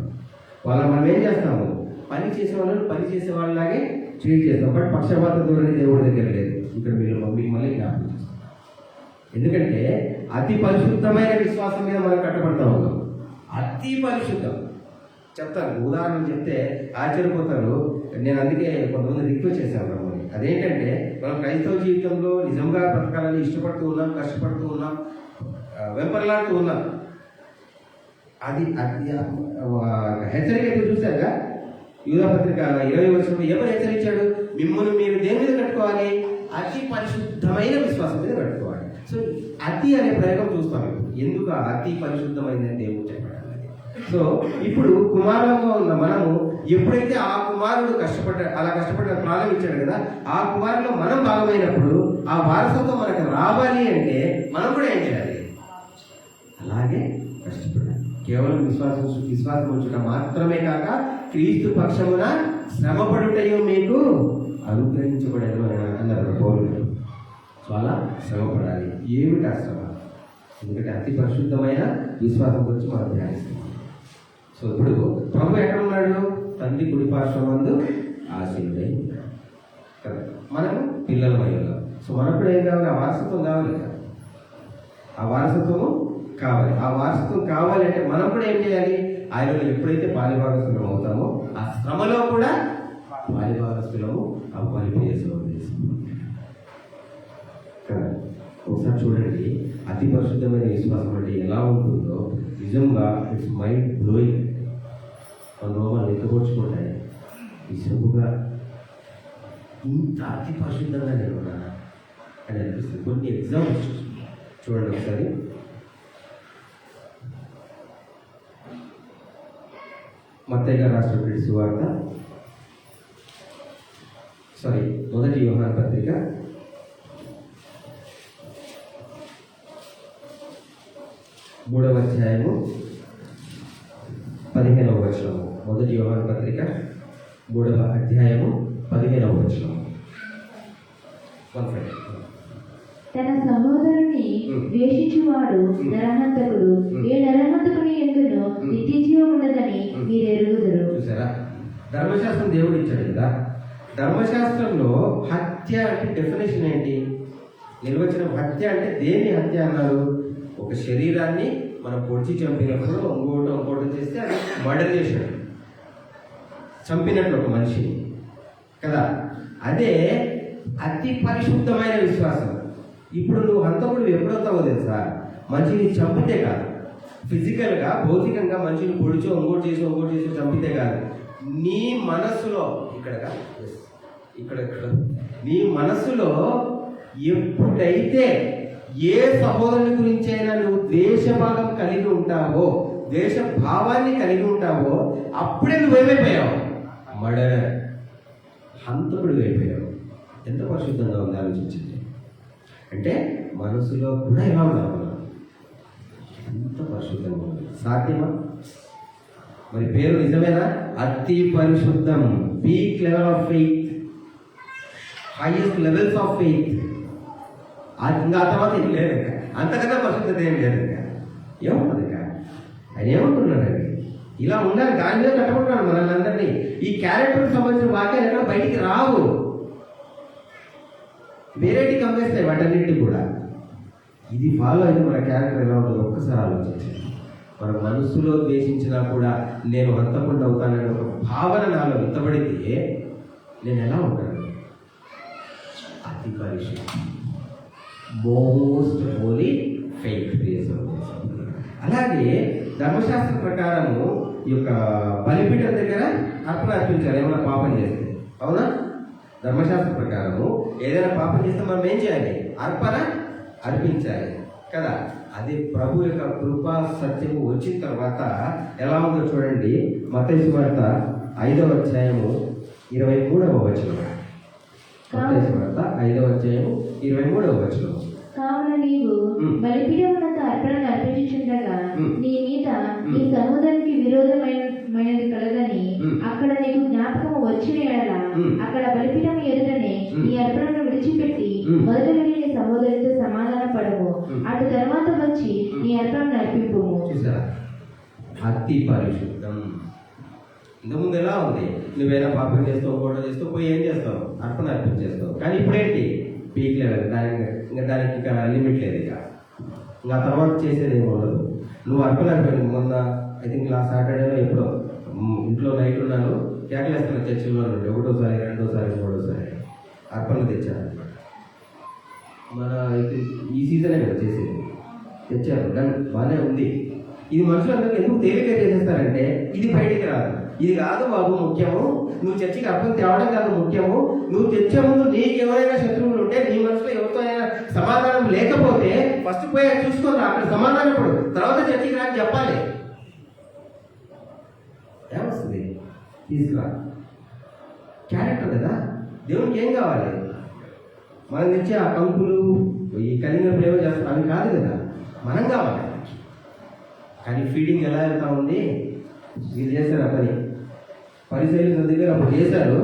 మనం ఏం చేస్తాము, పని చేసే వాళ్ళని పని చేసే వాళ్ళలాగే ట్రీట్ చేస్తాం. బట్ పక్షపాత ధోరణి దేవుడి దగ్గర లేదు. ఇక్కడ మీరు మీకు మళ్ళీ జ్ఞాపకం చేస్తాం. ఎందుకంటే అతి పరిశుద్ధమైన విశ్వాసం మీద మనం కట్టబడతా ఉన్నాం. అతి పరిశుద్ధం చెప్తాను, ఉదాహరణ చెప్తే ఆశ్చర్యపోతారు. నేను అందుకే కొంతమంది రిక్వెస్ట్ చేశాను రమ్మని. అదేంటంటే మనం క్రైస్తవ జీవితంలో నిజంగా బ్రతకాలని ఇష్టపడుతూ ఉన్నాం, కష్టపడుతూ ఉన్నాం, వెంపర్లాడుతూ ఉన్నాం. అది హెచ్చరిక అయితే చూశారుగా, యూదా పత్రిక 20 వర్షంలో ఎవరు హెచ్చరించాడు, మిమ్మల్ని మీరు దేని మీద కట్టుకోవాలి, అతి పరిశుద్ధమైన విశ్వాసం మీద కట్టుకోవాలి. సో అతి అనే ప్రయోగం చూస్తాం. ఎందుకు అతి పరిశుద్ధమైన దేవుడు చెప్పాడు. సో ఇప్పుడు కుమారులుగా ఉన్న మనము ఎప్పుడైతే ఆ కుమారుడు అలా కష్టపడ్డ ప్రాణం ఇచ్చాడు కదా, ఆ కుమారులో మనం భాగమైనప్పుడు ఆ వారసత్వం మనకు రావాలి అంటే మనం కూడా ఏం చేయాలి, అలాగే కష్టపడాలి. కేవలం విశ్వాసం ఉంచడం మాత్రమే కాక క్రీస్తు పక్షమున శ్రమపడుటయో మీకు అనుగ్రహించబడేది అని అన్నారు పౌరులు. చాలా శ్రమపడాలి. ఏమిటి ఆ శ్రమ? ఎందుకంటే అతి పరిశుద్ధమైన విశ్వాసం గురించి మనం ధ్యానిస్తాం. సో ఇప్పుడు ప్రభు ఎక్కడ ఉన్నాడు, తండ్రి కుడి పార్శ్వమందు ఆశీనుడై కదా. మనము పిల్లలమై ఉన్నాం. సో మనకు ఏం కావాలి, ఆ వారసత్వం కావాలి కదా, ఆ వారసత్వము కావాలి. ఆ వారసత్వం కావాలి అంటే మనం కూడా ఏం చేయాలి, ఆయనలో ఎప్పుడైతే పాలిభాగస్థులం అవుతామో ఆ శ్రమలో కూడా పాలిభాగస్థులము అవ్వాలి. ఒకసారి చూడండి, అతి పరిశుద్ధమైన విశ్వాసం అంటే ఎలా ఉంటుందో నిజంగా ఇట్స్ మైండ్ బ్లోయింగ్. మన రోమాలు ఎక్కబోచుకుంటాయి. నిజంగా ఇంత అతి పరిశుద్ధంగా నేను అని అనిపిస్తుంది. కొన్ని ఎగ్జాంపుల్స్ చూడండి ఒకసారి. మత్తయి గారు రాసినటువంటి సువార్త, మొదటి యోహాను పత్రిక 3వ అధ్యాయము 15వ వచనము. మొదటి యోహాను పత్రిక 3వ అధ్యాయము 15వ వచనం. తన సహోదరుని ద్వేషించువాడు నరహంతకుడు, ఏ నరహంతకుని ఎందును నిత్య జీవం ఉండదని మీరు ఎరుగుదురు. చూసారా, ధర్మశాస్త్రం దేవుడు ఇచ్చాడు కదా. ధర్మశాస్త్రంలో హత్య అంటే డెఫినేషన్ ఏంటి? నిర్వచనం. హత్య అంటే దేని హత్య అన్నారు? ఒక శరీరాన్ని మనం పొడిచి చంపినప్పుడు ఇంకోటి చేస్తే అది మర్డర్ చేశాడు, చంపినట్లు ఒక మనిషిని కదా. అదే అతి పరిశుద్ధమైన విశ్వాసం. ఇప్పుడు నువ్వు హంతకుడు ఎప్పుడవుతావో తెలుసా? మనిషిని చంపితే కాదు, ఫిజికల్గా భౌతికంగా మనిషిని పొడిచో ఇంకోటి చేసి చంపితే కాదు, నీ మనస్సులో ఇక్కడ నీ మనస్సులో ఎప్పుడైతే ఏ సహోదరుని గురించి అయినా నువ్వు ద్వేషభావం కలిగి ఉంటావో, ద్వేష భావాన్ని కలిగి ఉంటావో, అప్పుడే నువ్వేమైపోయావు? మర్డర్, హంతకుడు అయిపోయావు. ఎంత పరిశుద్ధంగా ఉంది ఆలోచించింది. అంటే మనసులో కూడా ఎలా ఉండాలి? ఎంత పరిశుద్ధంగా ఉంది. సాధ్యమా? మరి పేరు నిజమేనా? అతి పరిశుద్ధం, peak level of faith, highest levels of faith. ఇంకా తర్వాత ఇది లేదు, అంతకన్నా పరిశుద్ధత ఏం లేదు. ఏముంటుంది ఆయన ఏమంటున్నాడు? ఇలా ఉండాలి, దాని మీద కట్టబడుతున్నాడు మనల్ని అందరినీ. ఈ క్యారెక్టర్కి సంబంధించిన వాక్యాలు ఎక్కడ బయటికి రావు, వేరేటి కమ్మేస్తాయి వాటన్నింటినీ కూడా. ఇది ఫాలో అయితే మన క్యారెక్టర్ ఎలా ఉంటుందో ఒక్కసారి ఆలోచించండి. మన మనసులో ద్వేషించినా కూడా నేను హంతకుండా అవుతాననే ఒక భావన నాలో విత్తబడితే నేను ఎలా ఉంటాను? అతి పరిశుద్ధం, మోస్ట్ హోలీ ఫెయిత్. అలాగే ధర్మశాస్త్ర ప్రకారము ఈ యొక్క బలిపీఠం దగ్గర అర్పణ అర్పించాలి ఏమైనా పాపం చేస్తే. అవునా? ధర్మశాస్త్ర ప్రకారము ఏదైనా పాపం చేస్తే మనం ఏం చేయాలి? అర్పణ అర్పించాలి కదా. అది ప్రభు యొక్క కృపా సత్యము వచ్చిన తర్వాత ఎలా ఉందో చూడండి. మత్తయి సువార్త 5వ అధ్యాయము 23వ వచనం. మత్తయి సువార్త 5వ అధ్యాయము 23వ వచనం. కావున నీవు బలిపీఠమునందు అర్పణను అర్పించుచుండగా నీ మీద నీ సహోదరునికి విరోధమైనది కలదని అక్కడ నీకు జ్ఞాపకము వచ్చిన ఎడల అక్కడ బలిపీఠం ఎదుటనే నీ అర్పణను విడిచిపెట్టి మొదట వెళ్ళి నీ సహోదరునితో సమాధాన పడము, అటు తర్వాత వచ్చి నీ అర్పణను అర్పింపు. చూసారా, అతి పరిశుద్ధం. ఇంతకుముందు ఎలా ఉంది? నువ్వేనా పాపం చేస్తావు, గొడవ చేస్తావు, పోయి ఏం చేస్తావు? అర్పణ అర్పించేస్తావు. కానీ ఇప్పుడేంటి? పీక్ లెవెల్, దానికి ఇంకా లిమిట్ లేదు. ఇంకా తర్వాత చేసేది ఏమి ఉండదు. నువ్వు అర్పణ అర్పణ. మొన్న ఐ థింక్ లాస్ట్ సాటర్డేలో ఎప్పుడో ఇంట్లో నైట్ ఉన్నాను, కేకలేస్తున్న చర్చిలో నుండి 1వసారి 2వసారి 3వసారి అర్పణలు తెచ్చాను. మన ఈ సీజనే కదా చేసేది, తెచ్చారు. దాని బాగానే ఉంది. ఇది మనుషులందరికీ ఎందుకు తేలిక చేసేస్తారంటే ఇది బయటికి రాదు. ఇది కాదు బాబు ముఖ్యము, నువ్వు చర్చికి అర్థం తేవడం కాదు ముఖ్యము. నువ్వు తెచ్చే ముందు నీకు ఎవరైనా శత్రువులు ఉంటే, నీ మనసులో ఎవరితో అయినా సమాధానం లేకపోతే ఫస్ట్ పోయి చూసుకొని అక్కడ సమాధానం పడు, తర్వాత చర్చికి రాని చెప్పాలి. ఏమొస్తుంది? తీసుకురా. క్యారెక్టర్ కదా. దేవునికి ఏం కావాలి? మనం తెచ్చే ఆ కంకులు, ఈ కలిగిన ప్రేమ చేస్తాం అవి కాదు కదా, మనం కావాలి. కానీ ఫీడింగ్ ఎలా వెళ్తా ఉంది? వీళ్ళు చేశారు ఆ పని, పరిశీలన దగ్గర అప్పుడు చేశారు,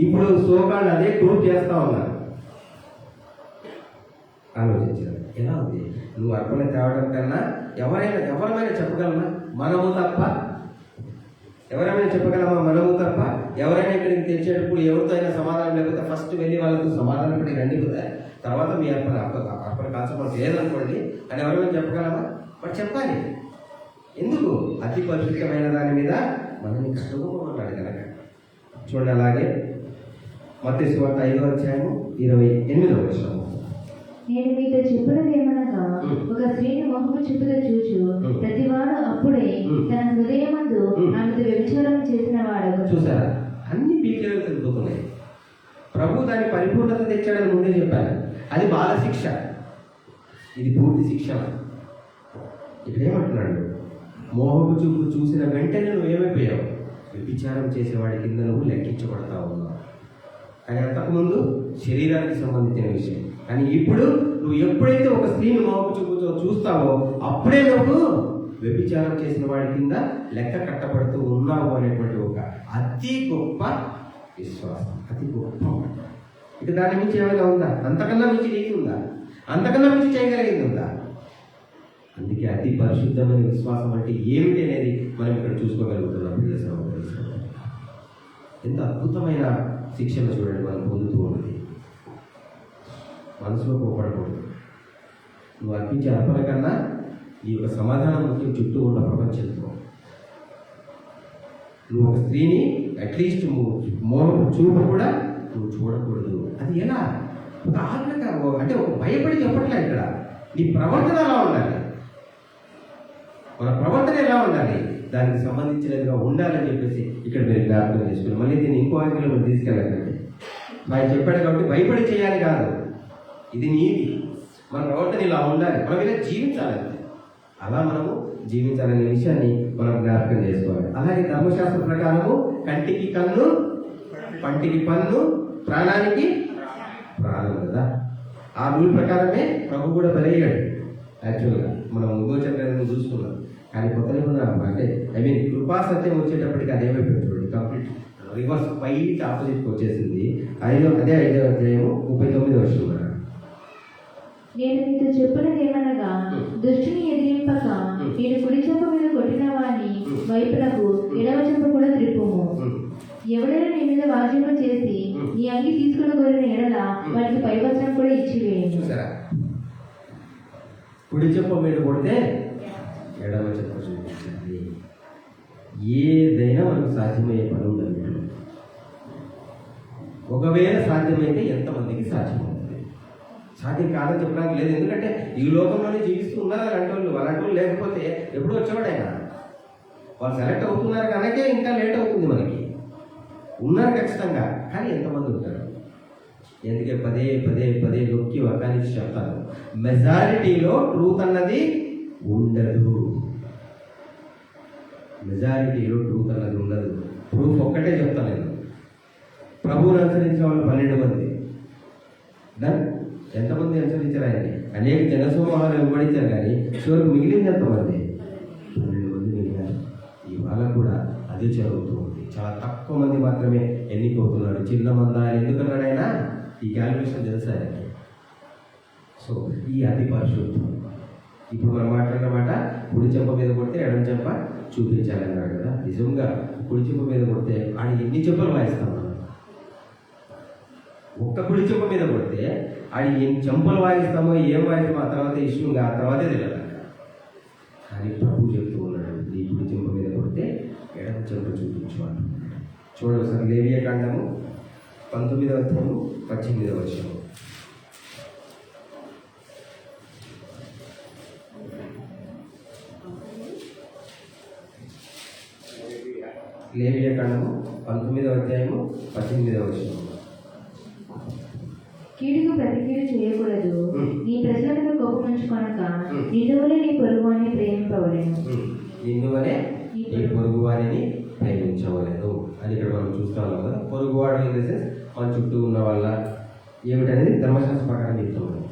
ఇప్పుడు సోకాళ్ళు అదే గ్రూప్ చేస్తా ఉన్నారు. ఆలోచించారు ఎలా ఉంది? నువ్వు అర్పణ తేవడం కన్నా ఎవరైనా చెప్పగలమా? మనము తప్ప ఎవరైనా చెప్పగలమా? మనము తప్ప. ఎవరైనా ఇక్కడికి తెచ్చేటప్పుడు ఎవరితో అయినా సమాధానం లేకపోతే ఫస్ట్ వెళ్ళి వాళ్ళతో సమాధానం పడి రండి కదా, తర్వాత మీ అర్పణ కాల్చడం లేదనుకోండి అని ఎవరైనా చెప్పగలమా? బట్ చెప్పాలి. ఎందుకు? అతి పరిశుద్ధమైన దాని మీద మనల్ని కట్టుకోమన్నాడు కనుక. చూడండి, అలాగే మత్తయి సువార్త 5వ అధ్యాయము 28వ వచనం. నేను మీతో చెప్పినది ఏమనగా, ఒక స్త్రీని మొహము చూపుతో చూచు ప్రతివాడు అప్పుడే తన హృదయమందు ఆమెతో వ్యభిచారం చేసిన వాడు. చూసారా, అన్ని పీకేలు తిరుగుతున్నాయి. ప్రభు దాని పరిపూర్ణత తెచ్చాడని ముందే చెప్పాను. అది బాల శిక్ష, ఇది పూర్తి శిక్ష. ఇక్కడ ఏమంటున్నాడు? మోహపు చూపు చూసిన వెంటనే నువ్వు ఏమైపోయావు? వ్యభిచారం చేసేవాడి కింద నువ్వు లెక్కించబడతా ఉన్నావు. కానీ అంతకుముందు శరీరానికి సంబంధించిన విషయం. కానీ ఇప్పుడు నువ్వు ఎప్పుడైతే ఒక స్త్రీని మోహపు చూపుతో చూస్తావో అప్పుడే నువ్వు వ్యభిచారం చేసిన వాడి కింద లెక్క కట్టబడుతూ ఉన్నావు అనేటువంటి ఒక అతి గొప్ప విశ్వాసం అతి గొప్ప. ఇక దాని మించి ఏమైనా ఉందా? అంతకన్నా మించి నీతి ఉందా? అంతకన్నా మించి చేయగలిగింది ఉందా? అందుకే అతి పరిశుద్ధమైన విశ్వాసం అంటే ఏమిటి అనేది మనం ఇక్కడ చూసుకోగలుగుతున్నాం. ప్రియ సహోదరి సహోదరులు, ఎంత అద్భుతమైన శిక్షణ చూడండి మనం పొందుతూ ఉన్నది. మనసులో కోపడకూడదు. నువ్వు అర్పించే అర్పణ కన్నా ఈ యొక్క సమాధానం ముఖ్యం. చుట్టూ ఉన్న ప్రపంచంతో నువ్వు ఒక స్త్రీని అట్లీస్ట్ మోహపు చూపు కూడా నువ్వు చూడకూడదు. అది ఎలా? ఉదాహరణగా అంటే ఒక భయపడి చెప్పట్లే ఇక్కడ. నీ ప్రవర్తన ఎలా ఉండాలి, మన ప్రవర్తన ఎలా ఉండాలి, దానికి సంబంధించినదిగా ఉండాలని చెప్పేసి ఇక్కడ మీరు జ్ఞాపకం చేసుకున్నారు. మళ్ళీ దీన్ని ఇంకో యాంగిల్లో మీరు తీసుకెళ్ళకండి. ఆయన చెప్పాడు కాబట్టి భయపడి చేయాలి కాదు, ఇది నీతి. మన ప్రవర్తన ఇలా ఉండాలి, మనం ఇలా జీవించాలి. అలా మనము జీవించాలనే విషయాన్ని మనం జ్ఞాపకం చేసుకోవాలి. అలాగే ధర్మశాస్త్ర ప్రకారము కంటికి కన్ను, పంటికి పన్ను, ప్రాణానికి ప్రాణం కదా. ఆ రూల్ ప్రకారమే ప్రభు కూడా బలయ్యాడు. యాక్చువల్గా మనం ఇంకో చక్రాన్ని చూసుకున్నాం. కానీ కొత్త నిబంధన అంటే కృపా సత్యం వచ్చేటప్పటికి అదేమైపోయింది చూడండి, కంప్లీట్ రివర్స్ పైకి ఆపోజిట్కి వచ్చేసింది. అదే 5వ అధ్యాయము 39వ వచనం. నేను మీతో చెప్పినది ఏమనగా, దుష్టుని ఎదిరింపక నేను కుడి చెంప మీద కొట్టిన వాడిని వైపునకు ఎడమ చెంప కూడా త్రిప్పుము. ఎవడైనా నీ మీద వాద్యము చేసి నీ అంగి తీసుకుని కోరిన ఎడల వాటికి పైవచనం కూడా ఇచ్చివేయము. కుడి చెంప మీద కొడితే ఎడమ చెంప చూపించాలి. ఏదైనా మనకు సాధ్యమయ్యే పని ఉందండి. ఒకవేళ సాధ్యమైతే ఎంతమందికి సాధ్యమవుతుంది? సాధ్యం కాదని చెప్పడానికి లేదు. ఎందుకంటే ఈ లోకంలోనే జీవిస్తూ ఉన్నారు అలాంటి వాళ్ళు లేకపోతే ఎప్పుడు వచ్చేవాడు ఆయన. వాళ్ళు సెలెక్ట్ అవుతున్నారు కనుకే ఇంకా లేట్ అవుతుంది. మనకి ఉన్నారు ఖచ్చితంగా, కానీ ఎంతమంది ఉంటారు? ఎందుకే పదే పదే పదే నొక్కి వకానికి చెప్తాను, మెజారిటీలో ట్రూత్ అన్నది ఉండదు. మెజారిటీలో ట్రూత్ అన్నది ఉండదు. ప్రూఫ్ ఒక్కటే చెప్తాను నేను. ప్రభువుని అనుసరించిన వాళ్ళు 12 మంది. ఎంతమంది అనుసరించారు ఆయన్ని? అనేక జనసమూహాలు వెంబడించారు, కానీ చివరికి మిగిలింది ఎంతమంది? 12 మంది మిగిలారు. ఇవాళ కూడా అదే జరుగుతూ ఉంది. చాలా తక్కువ మంది మాత్రమే ఎన్నికవుతున్నాడు. చిన్న మంద ఎందుకన్నాడు ఆయన? ఈ క్యాలిక్యులేషన్ తెలుసా ఆయనకి. సో ఈ అతి పరిశుద్ధం. ఇప్పుడు మనం మాట్లాడినమాట కుడి చెంప మీద కొడితే ఎడం చెంప చూపించాలన్నాడు కదా. నిజంగా కుడి చెంప మీద కొడితే ఆయన ఎన్ని చెంపలు వాయిస్తాం మనం? ఒక్క కుడి చెంప మీద కొడితే ఆయన ఎన్ని చెంపలు వాయిస్తామో, ఏం వాయిస్తామో ఆ తర్వాత ఇష్యూగా ఆ తర్వాతే తెలియదు. కానీ ప్రభు చెప్తూ ఉన్నాడు, నీ కుడి చెంప మీద కొడితే ఎడమ చెంప చూపించు అంటున్నాడు. చూడండి సార్, లేవియా కాండము 19వ అధ్యాయము 18వ వచనం. లేవియా కాండము 19వ అధ్యాయము 18వ వచనం. కీడుకు ప్రతి కీడు చేయకూడదు, నీ ప్రజల మీద కోపముంచుకొనక నిన్ను వలె నీ పొరుగువారిని ప్రేమింపవలెను. నిన్ను వలె నీ పొరుగువారిని ప్రేమించవలెను అని ఇక్కడ మనం చూస్తా ఉన్నాం కదా. పొరుగువాడు ఇన్ ద సెన్స్ మన చుట్టూ ఉన్న వాళ్ళ ఏమిటనేది ధర్మశాస్త్ర ప్రకారం చెప్తాం.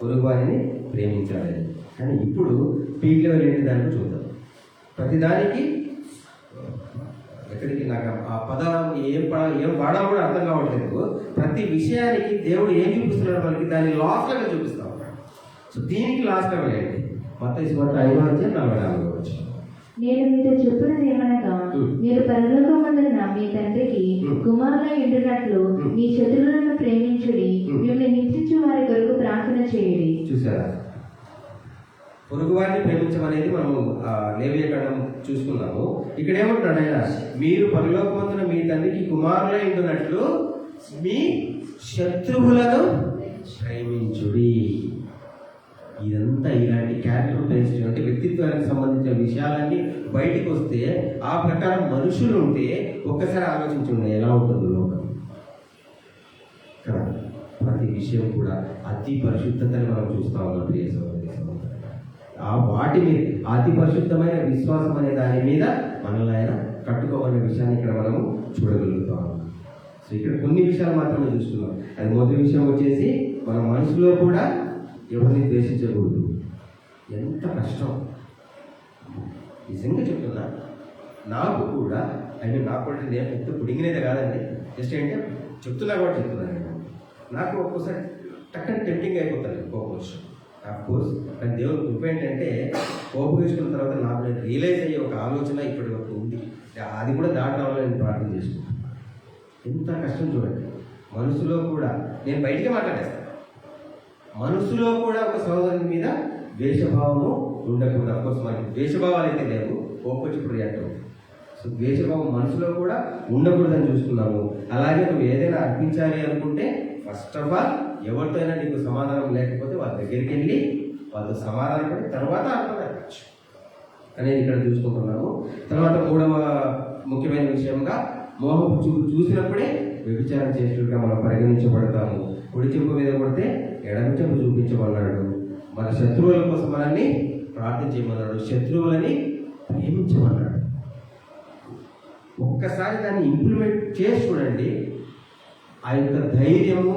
పొరుగువారిని ప్రేమించాలని. కానీ ఇప్పుడు పీక్ లెవెల్ ఏంటి దానికి చూద్దాం. ప్రతిదానికి ఎక్కడికి నాకు ఆ పదం ఏం వాడాలో కూడా అర్థం కావట్లేదు. ప్రతి విషయానికి దేవుడు ఏం చూపిస్తున్నాడు మనకి, దాన్ని లాస్ట్ లెవెల్ చూపిస్తా ఉన్నాడు. సో దీనికి లాస్ట్ లెవెల్ ఏంటి? మత్తయి సువార్త 5:44 వచ్చి, నేను మీతో చెప్పినది ఏమనగా, మీరు పరలోకమందున్న మీ తండ్రికి కుమారులై ఉండునట్లు మీ శత్రువులను ప్రేమించుడి, మిమ్మల్ని హింసించు వారి కొరకు ప్రార్థన చేయుడి. చూసారా? పొరుగువారిని ప్రేమించమనేది మనం లేవియా కాండం చూసుకున్నాము. ఇక్కడ ఏమంటాడు ఆయన, మీరు పరలోకమందున మీ తండ్రికి కుమారులై ఉండునట్లు మీ శత్రువులను ప్రేమించుడి. ఇదంతా ఇలాంటి క్యారెక్టర్ బేస్డ్ అంటే వ్యక్తిత్వానికి సంబంధించిన విషయాలన్నీ బయటికి వస్తే ఆ ప్రకారం మనుషులు ఉంటే ఒక్కసారి ఆలోచించండి ఎలా ఉంటుందో లోకం కదా. ప్రతి విషయం కూడా అతి పరిశుద్ధతని మనం చూస్తా ఉన్నాం ప్రియ సహోదరి సహోదరులు. ఆ వాటి మీద అతి పరిశుద్ధమైన విశ్వాసం అనే దాని మీద మనల్ని ఆయన కట్టుకోమనే విషయాన్ని ఇక్కడ మనము చూడగలుగుతాం. సో ఇక్కడ కొన్ని విషయాలు మాత్రమే చూస్తున్నాం. అది మొదటి విషయం వచ్చేసి మన మనసులో కూడా ఎవరిని ద్వేషించకూడదు. ఎంత కష్టం నిజంగా చెప్తున్నా. నాకు కూడా నాకు కూడా నేను పెద్ద పుడిగినదే కాదండి, జస్ట్ ఏంటంటే చెప్తున్నా కూడా చెప్తున్నాను నేను. నాకు ఒక్కోసారి టక్కని టెంప్టింగ్ అయిపోతాను కోపం వచ్చి. కోర్స్ కానీ దేవుని కృప ఏంటంటే కోపం వేసుకున్న తర్వాత నాకు నేను రియలైజ్ అయ్యే ఒక ఆలోచన ఇప్పటి వరకు ఉంది. అది కూడా దాటి రావాలని నేను ప్రార్థన చేసుకుంటాను. ఎంత కష్టం చూడండి. మనసులో కూడా నేను బయటికి మాట్లాడేస్తాను. మనసులో కూడా ఒక సహోదరుని మీద ద్వేషభావము ఉండకూడదు. అఫ్కోర్స్ మనకి ద్వేషభావాలు అయితే లేవు, కోపం వచ్చి ఇప్పుడు రియాక్ట్ అవుతుంది. సో ద్వేషభావం మనసులో కూడా ఉండకూడదని చూస్తున్నాము. అలాగే నువ్వు ఏదైనా అర్పించాలి అనుకుంటే ఫస్ట్ ఆఫ్ ఆల్ ఎవరితో అయినా నీకు సమాధానం లేకపోతే వాళ్ళ దగ్గరికి వెళ్ళి వాళ్ళతో సమాధానం పడి తర్వాత అర్థం అవ్వచ్చు అనేది ఇక్కడ చూసుకుంటున్నాము. తర్వాత 3వ ముఖ్యమైన విషయంగా మోహపు చూసినప్పుడే వ్యభిచారం చేసినట్టుగా మనం పరిగణించబడతాము. కుడి చెంపు మీద కొడితే ఎడమ చెంపు చూపించమన్నాడు. మన శత్రువుల కోసం మనల్ని ప్రార్థన చేయమన్నాడు. శత్రువులని ప్రేమించమన్నాడు. ఒక్కసారి దాన్ని ఇంప్లిమెంట్ చేసి చూడండి. ఆ యొక్క ధైర్యము,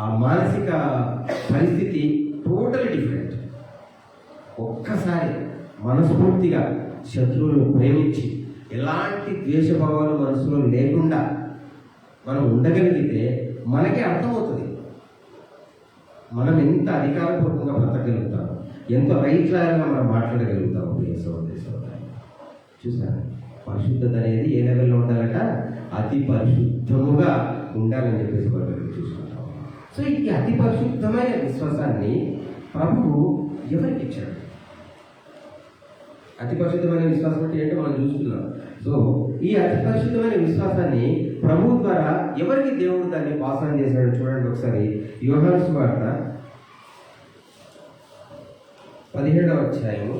ఆ మానసిక పరిస్థితి టోటల్ డిఫరెంట్. ఒక్కసారి మనస్ఫూర్తిగా శత్రువులను ప్రేమించి ఎలాంటి ద్వేషభావాలు మనసులో లేకుండా మనం ఉండగలిగితే మనకే అర్థమవుతుంది మనం ఎంత అధికారపూర్వకంగా బ్రతకగలుగుతాం, ఎంతో రైట్ రాయల్గా మనం మాట్లాడగలుగుతాం. చూసారా, పరిశుద్ధత అనేది ఏ లెవెల్లో ఉండాలట? అతి పరిశుద్ధముగా ఉండాలని చెప్పేసి బైబిల్ చూసుకుంటాం. సో ఈ అతి పరిశుద్ధమైన విశ్వాసాన్ని ప్రభువు ఎవరికి ఇచ్చాడు? అతి పరిశుద్ధమైన విశ్వాసం అంటే ఏంటో మనం చూస్తున్నాం. సో ఈ అతి పరిశుద్ధమైన విశ్వాసాన్ని ప్రభువు ద్వారా ఎవరికి దేవుడు దాన్ని పాసన చేశాడు చూడండి ఒకసారి. యోహాను సువార్త 17వ అధ్యాయము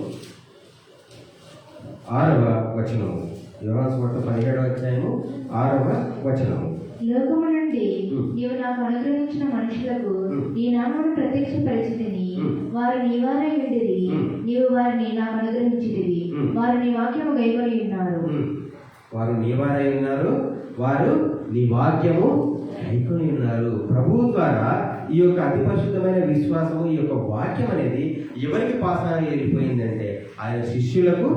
6వ వచనము. యోహాను సువార్త 17వ అధ్యాయము 6వ వచనము. లోకము నుండి నీవు నాకు అనుగ్రహించిన మనుషులకు నీ నామమును ప్రత్యక్షపరిచితిని, వారు నీ వారై ఉండిరి, నీవు వారిని నాకు అనుగ్రహించితివి, వారు నీ వాక్యము గైకొని ఉన్నారు. వారు నీ వారై ఉన్నారు, వారు నీ వాక్యము గైకొని ఉన్నారు. ప్రభువు ద్వారా ఈ యొక్క అతి పరిశుద్ధమైన విశ్వాసము, ఈ యొక్క వాక్యం అనేది ఎవరికి పాసాగా వెళ్ళిపోయిందంటే ఆయన శిష్యులకు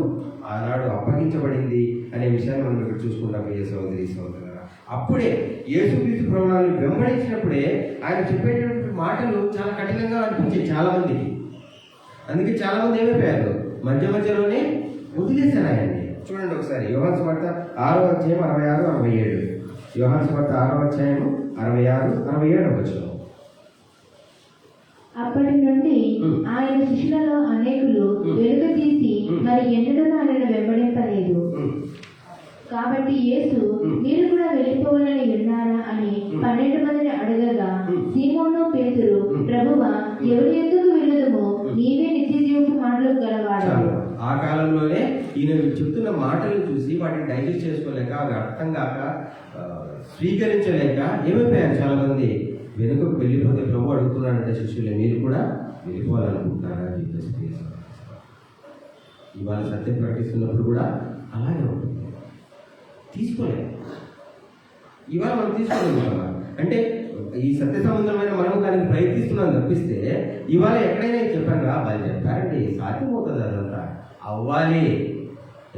ఆనాడు అప్పగించబడింది అనే విషయాన్ని మనం ఇక్కడ చూసుకుంటాం. సహోదరి సహోదరులారా, అప్పుడే యేసుక్రీస్తు ప్రభువును వెంబడించినప్పుడే ఆయన చెప్పేటటువంటి మాటలు చాలా కఠినంగా అనిపించాయి చాలా మందికి. అందుకే చాలా మంది ఏమైపోయారు, మధ్యలోనే వదిలేశారు ఆయన్ని. చూడండి ఒకసారి యోహాను సువార్త 6వ అధ్యాయం 66, 67. యోహాను సువార్త 6వ అధ్యాయం 66, 67 వచనం. అప్పటి నుండి ఆయన శిష్యులలో అనేకులు వెలుగు తీసి మరి ఎన్నడూ ఆయనను వెంబడింపలేదు. కాబట్టి యేసు మీరు కూడా వెళ్ళిపోవాలని విన్నారా అని 12 మందిని అడగగా, సీమోను పేతురు, ప్రభువా ఎవరి ఎందుకు వెళ్ళదుమో నీవే నిత్య జీవపు మాటలు గలవాడు. ఆ కాలంలోనే ఈయన చెప్తున్న మాటలు చూసి వాటిని డైజెస్ట్ చేసుకోలేక, అవి అర్థం కాక, స్వీకరించలేక ఏమైపోయారు చాలా మంది. వెనుకకు వెళ్ళిపోతే ప్రభు అడుగుతున్నాడంటే శిష్యులే, మీరు కూడా వెళ్ళిపోవాలనుకుంటున్నారా అని చెప్పేసి. ఇవాళ సత్యం ప్రకటిస్తున్నప్పుడు కూడా అలాగే ఉంటుంది. తీసుకోలేదు. ఇవాళ మనం తీసుకోలేము. అంటే ఈ సత్య సంబంధమైన మనం దానికి ప్రయత్నిస్తున్నాం తప్పిస్తే ఇవాళ ఎక్కడైనా చెప్పాను రా వాళ్ళు చెప్పారండి, సాధ్యమవుతుంది అదంతా. అవ్వాలి.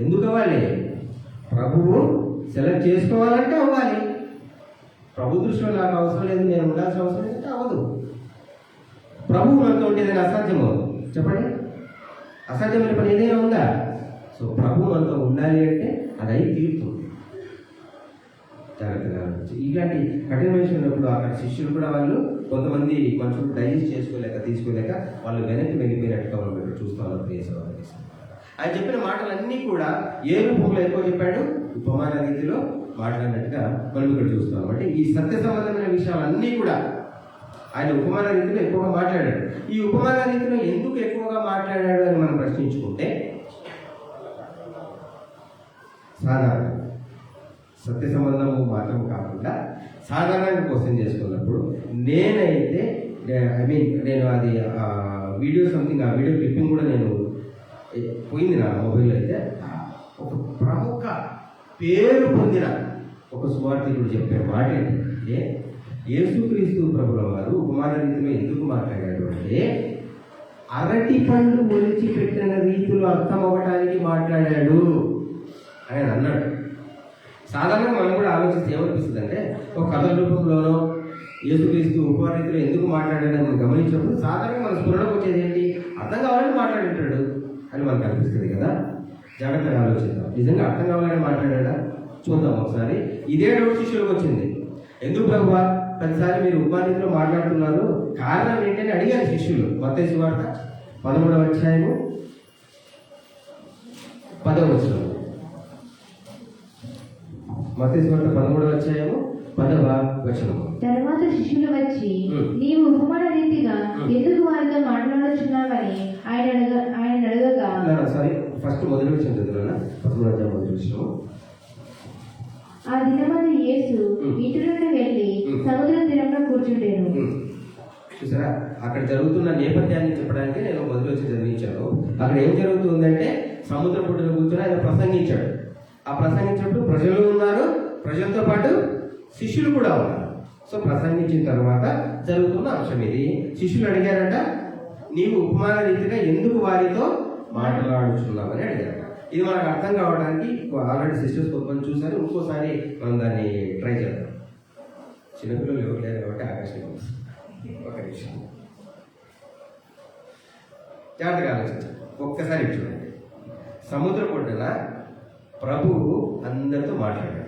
ఎందుకు అవ్వాలి? ప్రభువు సెలెక్ట్ చేసుకోవాలంటే అవ్వాలి. ప్రభు దృష్టిలో నాకు అవసరం లేదు, నేను ఉండాల్సిన అవసరం లేదంటే అవ్వదు. ప్రభువు మనతో ఉండేదని అసాధ్యం అవ్వదు. చెప్పండి, అసాధ్యమైన పని ఏదైనా ఉందా? సో ప్రభు మనతో ఉండాలి అంటే అది అయి తీరుతుంది. జాగ్రత్తగా ఇలాంటి కఠిన విషయం ఉన్నప్పుడు అక్కడ శిష్యులు కూడా వాళ్ళు కొంతమంది మనుషులు డైజెస్ట్ తీసుకోలేక వాళ్ళు వెనక్కి వెళ్ళిపోయినట్టుగా మనం ఇక్కడ చూస్తాం. ఆయన చెప్పిన మాటలన్నీ కూడా ఏ రూపంలో ఎక్కువ చెప్పాడు? ఉపమాన రీతిలో మాట్లాడినట్టుగా మనం ఇక్కడ చూస్తాం. అంటే ఈ సత్య సంబంధమైన విషయాలన్నీ కూడా ఆయన ఉపమాన రీతిలో ఎక్కువగా మాట్లాడాడు. ఈ ఉపమాన రీతిలో ఎందుకు ఎక్కువగా మాట్లాడాడు అని మనం ప్రశ్నించుకుంటే, సాధారణ సత్య సంబంధము మాత్రం కాకుండా సాధారణంగా క్వశ్చన్ చేసుకున్నప్పుడు నేనైతే నేను అది వీడియో సంథింగ్, ఆ వీడియో క్లిప్పింగ్ కూడా నేను పోయింది నా మొబైల్లో. అయితే ఒక ప్రముఖ పేరు పొందిన ఒక సువార్థికుడు చెప్పే మాట ఏంటంటే, యేసుక్రీస్తు ప్రభుల వారు ఉపమాన రీతిలో ఎందుకు మాట్లాడాడు అంటే, అరటి పండు ఒలిచి పెట్టిన రీతిలో అర్థం అవ్వటానికి మాట్లాడాడు. ఆయన అన్నాడు. సాధారణంగా మనం కూడా ఆలోచిస్తే ఏమనిపిస్తుంది అంటే ఒక కథ రూపంలోనో యేసుక్రీస్తు ఉపవారీతిలో ఎందుకు మాట్లాడాడని గమనించినప్పుడు సాధారణంగా మన స్ఫురణకు వచ్చేది ఏంటి, అర్థం కావాలని మాట్లాడింటాడు అని మనకు అనిపిస్తుంది కదా. జాగ్రత్తగా ఆలోచిద్దాం, నిజంగా అర్థం కావాలని మాట్లాడా చూద్దాం ఒకసారి. ఇదే డౌట్ శిష్యులకు వచ్చింది. ఎందుకు ప్రభువా ప్రతిసారి మీరు ఉపవారీతిలో మాట్లాడుతున్నారు, కారణం ఏంటని అడిగారు శిష్యులు. మత్తయి సువార్త 13వ అధ్యాయము 10వ వచనం. మత్తయి సువార్త 13వ అధ్యాయము 10వ వచనం. తర్వాత శిష్యులు వచ్చి నీవు ఉపమాన రీతిగా ఎందుకు వారితో మాట్లాడుచున్నావని ఆయన అడగగా, సారీ ఫస్ట్ మొదటి విషయం చదువుతున్నా, 13వ అధ్యాయం మొదటి విషయం. ఆ దినమందు యేసు ఇంటి నుండి వెళ్ళి సముద్ర తీరంలో కూర్చుండేను. చూసారా, అక్కడ జరుగుతున్న నేపథ్యాన్ని చెప్పడానికి నేను మొదటి వచ్చి చదివించాను. అక్కడ ఏం జరుగుతుందంటే సముద్ర పుట్టున కూర్చొని ఆయన ప్రసంగించాడు. ఆ ప్రసంగించినప్పుడు ప్రజలు ఉన్నారు, ప్రజలతో పాటు శిష్యులు కూడా ఉన్నారు. సో ప్రసంగించిన తర్వాత జరుగుతున్న అంశం ఇది. శిష్యులు అడిగారట, నీవు ఉపమాన రీతిగా ఎందుకు వారితో మాట్లాడుచున్నావని అడిగారట. ఇది మనకు అర్థం కావడానికి ఆల్రెడీ సిస్టర్స్ కొంతమంది చూసారు, ఇంకోసారి మనం దాన్ని ట్రై చేద్దాం. చిన్నపిల్లలు ఎవరు లేరు కాబట్టి ఆకర్షణ. ఒక నిమిషం జాగ్రత్తగా ఆలోచించండి, ఒక్కసారి చూడండి. సముద్ర పొడ్డున ప్రభువు అందరితో మాట్లాడాడు.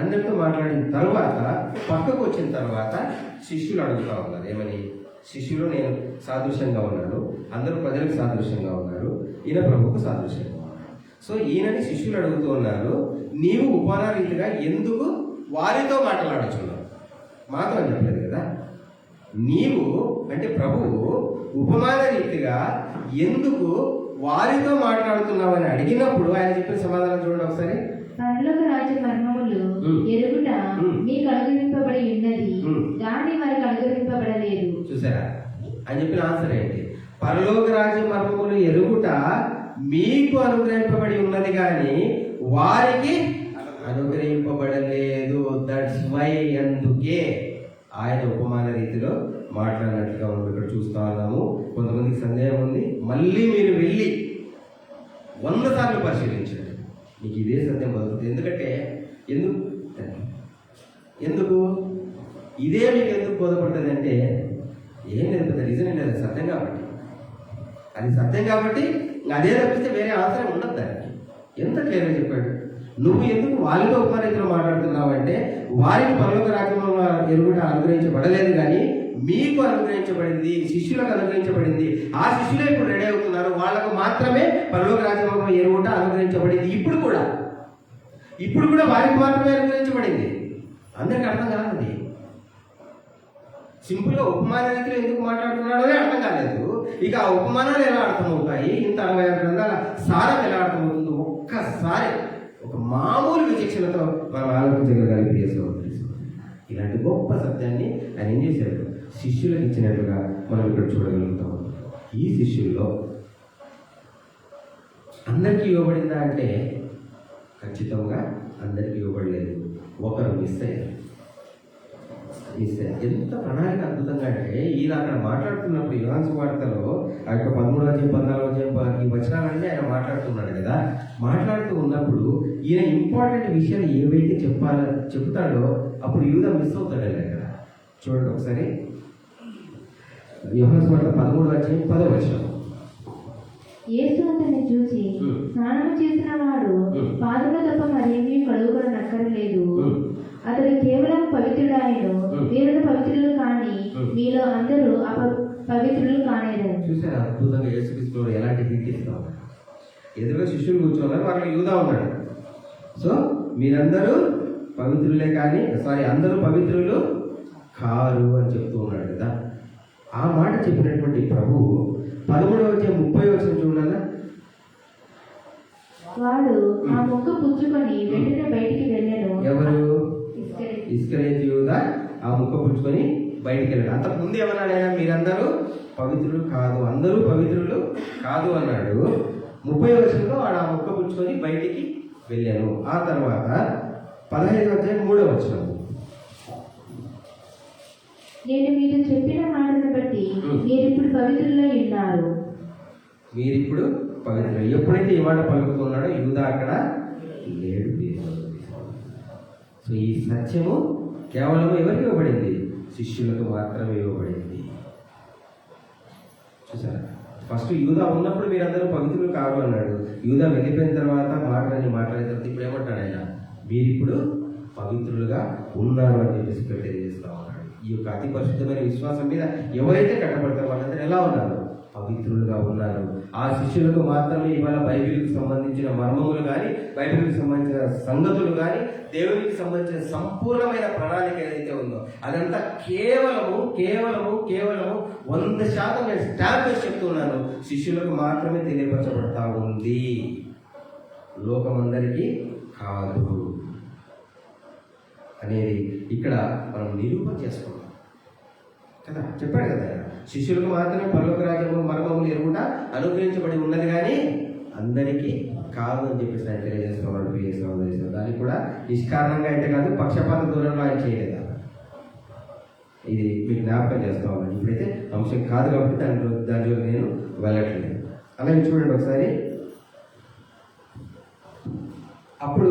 అందరితో మాట్లాడిన తర్వాత పక్కకు వచ్చిన తర్వాత శిష్యులు అడుగుతా ఉన్నారు ఏమని, శిష్యులు నేను సాదృశ్యంగా ఉన్నాను, అందరూ ప్రజలకు సాదృశ్యంగా ఉన్నారు, ఈయన ప్రభువుకు సాదృశ్యంగా ఉన్నారు. సో ఈయనని శిష్యులు అడుగుతూ ఉన్నారు, నీవు ఉపమాన రీతిగా ఎందుకు వారితో మాట్లాడుచున్నావు? మాతో అని చెప్పలేదు కదా. నీవు అంటే ప్రభువు ఉపమాన రీతిగా ఎందుకు వారితో మాట్లాడుతున్నావని అడిగినప్పుడు ఆయన చెప్పిన సమాధానం చూడండి ఒకసారి. పరలోక రాజ్య మర్మములు ఎరుగుట మీకు అనుగ్రహింపబడి ఉన్నది, కానీ వారికి అనుగ్రహింపబడలేదు. చూసారా ఆయన చెప్పిన ఆన్సర్ ఏంటి? పరలోక రాజ్య మర్మములు ఎరుగుట మీకు అనుగ్రహింపబడి ఉన్నది కానీ వారికి అనుగ్రహింపబడలేదు. దట్స్ వై, అందుకే ఆయన ఉపమాన రీతిలో మాట్లాడినట్లుగా మనం ఇక్కడ చూస్తా ఉన్నాము. కొంతమందికి సందేహం ఉంది, మళ్ళీ మీరు వెళ్ళి 100 సార్లు పరిశీలించండి, మీకు ఇదే సత్యం బతుకుతుంది. ఎందుకంటే ఎందుకు ఇదే మీకు ఎందుకు బోధపడుతుంది అంటే ఏం లేదు, పెద్ద రీజన్ ఏంటి, అది సత్యం కాబట్టి. అది సత్యం కాబట్టి అదే తప్పిస్తే వేరే ఆన్సర్ ఉండదు దానికి. ఎంత క్లియర్గా చెప్పాడు. నువ్వు ఎందుకు వారితో ఉపమానరీతిలో మాట్లాడుతున్నావు అంటే వారికి పరలోక రాజ్యంలో ఎరుగుట అనుగ్రహించబడలేదు కానీ మీకు అనుగ్రహించబడింది, శిష్యులకు అనుగ్రహించబడింది. ఆ శిష్యులే ఇప్పుడు రెడీ అవుతున్నారు, వాళ్ళకు మాత్రమే పరలోక రాజ్యంలో ఎరుగుట అనుగ్రహించబడింది. ఇప్పుడు కూడా వారికి మాత్రమే అనుగ్రహించబడింది. అందరికి అర్థం కాదు. సింపుల్గా ఉపమాన రీతిలో ఎందుకు మాట్లాడుతున్నాడో అర్థం కాలేదు. ఇక ఆ ఉపమానాలు ఎలా అర్థమవుతాయి, ఇంత 60 గ్రంథాల సారం ఎలా అర్థమవుతుందో ఒక్కసారి ఒక మామూలు విచక్షణతో మనం ఆలోచించగలగాలి. ప్రియ సహోదరి, ఇలాంటి గొప్ప సత్యాన్ని ఆయన ఏం చేశాడు, శిష్యులకు ఇచ్చినట్టుగా మనం ఇక్కడ చూడగలుగుతాం. ఈ శిష్యుల్లో అందరికీ ఇవ్వబడిందా అంటే ఖచ్చితంగా అందరికీ ఇవ్వబడలేదు. ఒకరు మిస్ అయ్యారు. ఎంత ప్రణాళిక అద్భుతంగా అంటే ఈయన అక్కడ మాట్లాడుతున్నప్పుడు యోహాను సువార్తలో ఆ యొక్క 13వ అధ్యాయం 14వ అధ్యాయం ఈ వచనాలన్నీ ఆయన మాట్లాడుతున్నాడు కదా. మాట్లాడుతూ ఉన్నప్పుడు ఈయన ఇంపార్టెంట్ విషయాలు ఏవైతే చెప్తాడో అప్పుడు యూదా మిస్ అవుతాడు కదా. చూడండి ఒకసారి యోహాను సువార్త 13వ అధ్యాయం 10వ వచనం. యేసు అతన్ని చూసి, స్నానము చేసిన వాడు పాదముల తప్ప మరేమీ కడుగుకొనక్కరలేదు, అతడు కేవలం పవిత్రుడాయను, వీరుడు పవిత్రులు కానీ మీలో అందరూ పవిత్రులు కానేరు. చూసారా అద్భుతంగా యేసుక్రీస్తు ఎలాంటి హిట్ ఇస్తా ఉన్నాడు. ఎదురుగా శిష్యులు కూర్చోన్నారు, వాళ్ళకి యూదా ఉన్నాడు. సో మీరందరూ పవిత్రులే కానీ అందరూ పవిత్రులు కారు అని చెప్తూ ఉన్నాడు కదా. ఆ మాట చెప్పినటువంటి ప్రభువు 13వ అధ్యాయం 30వ వచనం చూడాలా. వాడు ఆ మొక్క పుచ్చుకొని వెంటనే బయటికి వెళ్ళాను. ఎవరు? ఇస్కరియోతు యూదా ఆ ముక్క పుచ్చుకొని బయటికి వెళ్ళాడు. అంతకు ముందు ఏమన్నాడు ఆయన? మీరందరూ పవిత్రులు కాదు, అందరూ పవిత్రులు కాదు అన్నాడు. 30వ వచనంలో వాడు ఆ ముక్క పుచ్చుకొని బయటికి వెళ్ళాను. ఆ తర్వాత 15వ అధ్యాయం 3వ వచనం. నేను మీతో చెప్పిన మాటను బట్టి మీరిప్పుడు పవిత్రులై ఉన్నారు. మీరిప్పుడు పవిత్రులు. ఎప్పుడైతే ఈ మాట పలుకుతున్నాడో యూదా అక్కడ లేడు. సో ఈ సత్యము కేవలం ఎవరికి ఇవ్వబడింది? శిష్యులకు మాత్రమే ఇవ్వబడింది. చూసారా? ఫస్ట్ యూదా ఉన్నప్పుడు మీరందరూ పవిత్రులు కాదు అన్నాడు. యూదా వెళ్ళిపోయిన తర్వాత మాట్లాడిన తర్వాత ఇప్పుడు ఏమంటాడు ఆయన? మీరిప్పుడు పవిత్రులుగా ఉన్నారు అని చెప్పేసి ఇక్కడ తెలియజేస్తా ఉన్నాడు. ఈ యొక్క అతి పరిశుద్ధమైన విశ్వాసం మీద ఎవరైతే కట్టబడతారో వాళ్ళందరూ ఎలా ఉన్నారు? పవిత్రులుగా ఉన్నారు. ఆ శిష్యులకు మాత్రమే ఇవాళ బైబిల్కి సంబంధించిన మర్మములు కానీ, బైబిల్కి సంబంధించిన సంగతులు కానీ, దేవునికి సంబంధించిన సంపూర్ణమైన ప్రణాళిక ఏదైతే ఉందో అదంతా కేవలము 100% నేను స్టాంప్ వేసి చెప్తున్నాను, శిష్యులకు మాత్రమే తెలియపరచబడతా ఉంది, లోకమందరికీ కాదు అనేది ఇక్కడ మనం నిరూపణ చేసుకున్నాం కదా. చెప్పాడు కదా, శిష్యులకు మాత్రమే పరలోక రాజ్యము మర్మములు ఎరుగుట అనుగ్రహించబడి ఉన్నది కానీ అందరికీ కాదు అని చెప్పేసి ఆయన తెలియజేస్తున్నాడు. దానికి కూడా నిష్కారణంగా అయితే కాదు, పక్షపాత దూరంలో ఆయన చేయలేదా? ఇది మీకు జ్ఞాపకం చేస్తా ఉన్నాను. ఇప్పుడైతే అంశం కాదు కాబట్టి దాని నేను వెళ్ళట్లేదు. అలాగే చూడండి ఒకసారి. అప్పుడు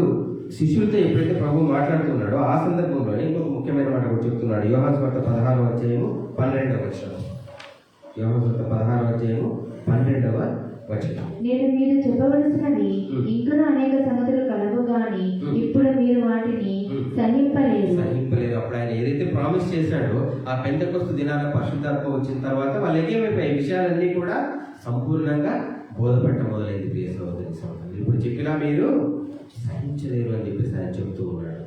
శిష్యులతో ఎప్పుడైతే ప్రభు మాట్లాడుతున్నాడో ఆ సందర్భంలోనే ఇంకొక ముఖ్యమైన మాట కూడా చెప్తున్నాడు. యోహాను సువార్త 16వ అధ్యాయము 12వ వచనం. యోహాను సువార్త 16వ అధ్యాయము 12వ వచనం. నేను మీరు చెప్పవలసినవి ఇంకా అనేక సంగతులు కలవు గాని ఇప్పుడు మీరు వాటిని సహింపలేదు. అప్పుడు ఆయన ఏదైతే ప్రామిస్ చేశాడో ఆ పెంతెకొస్తు దినాన పరిశుద్ధాత్మ వచ్చిన తర్వాత వాళ్ళకి ఏమైపోయాయి? విషయాలన్నీ కూడా సంపూర్ణంగా బోధపడటం మొదలైంది. ప్రియ సహోదరి సహోదరులు, ఇప్పుడు చెప్పినా మీరు సహించలేరు అని చెప్పేసి ఆయన చెప్తూ ఉన్నాడు.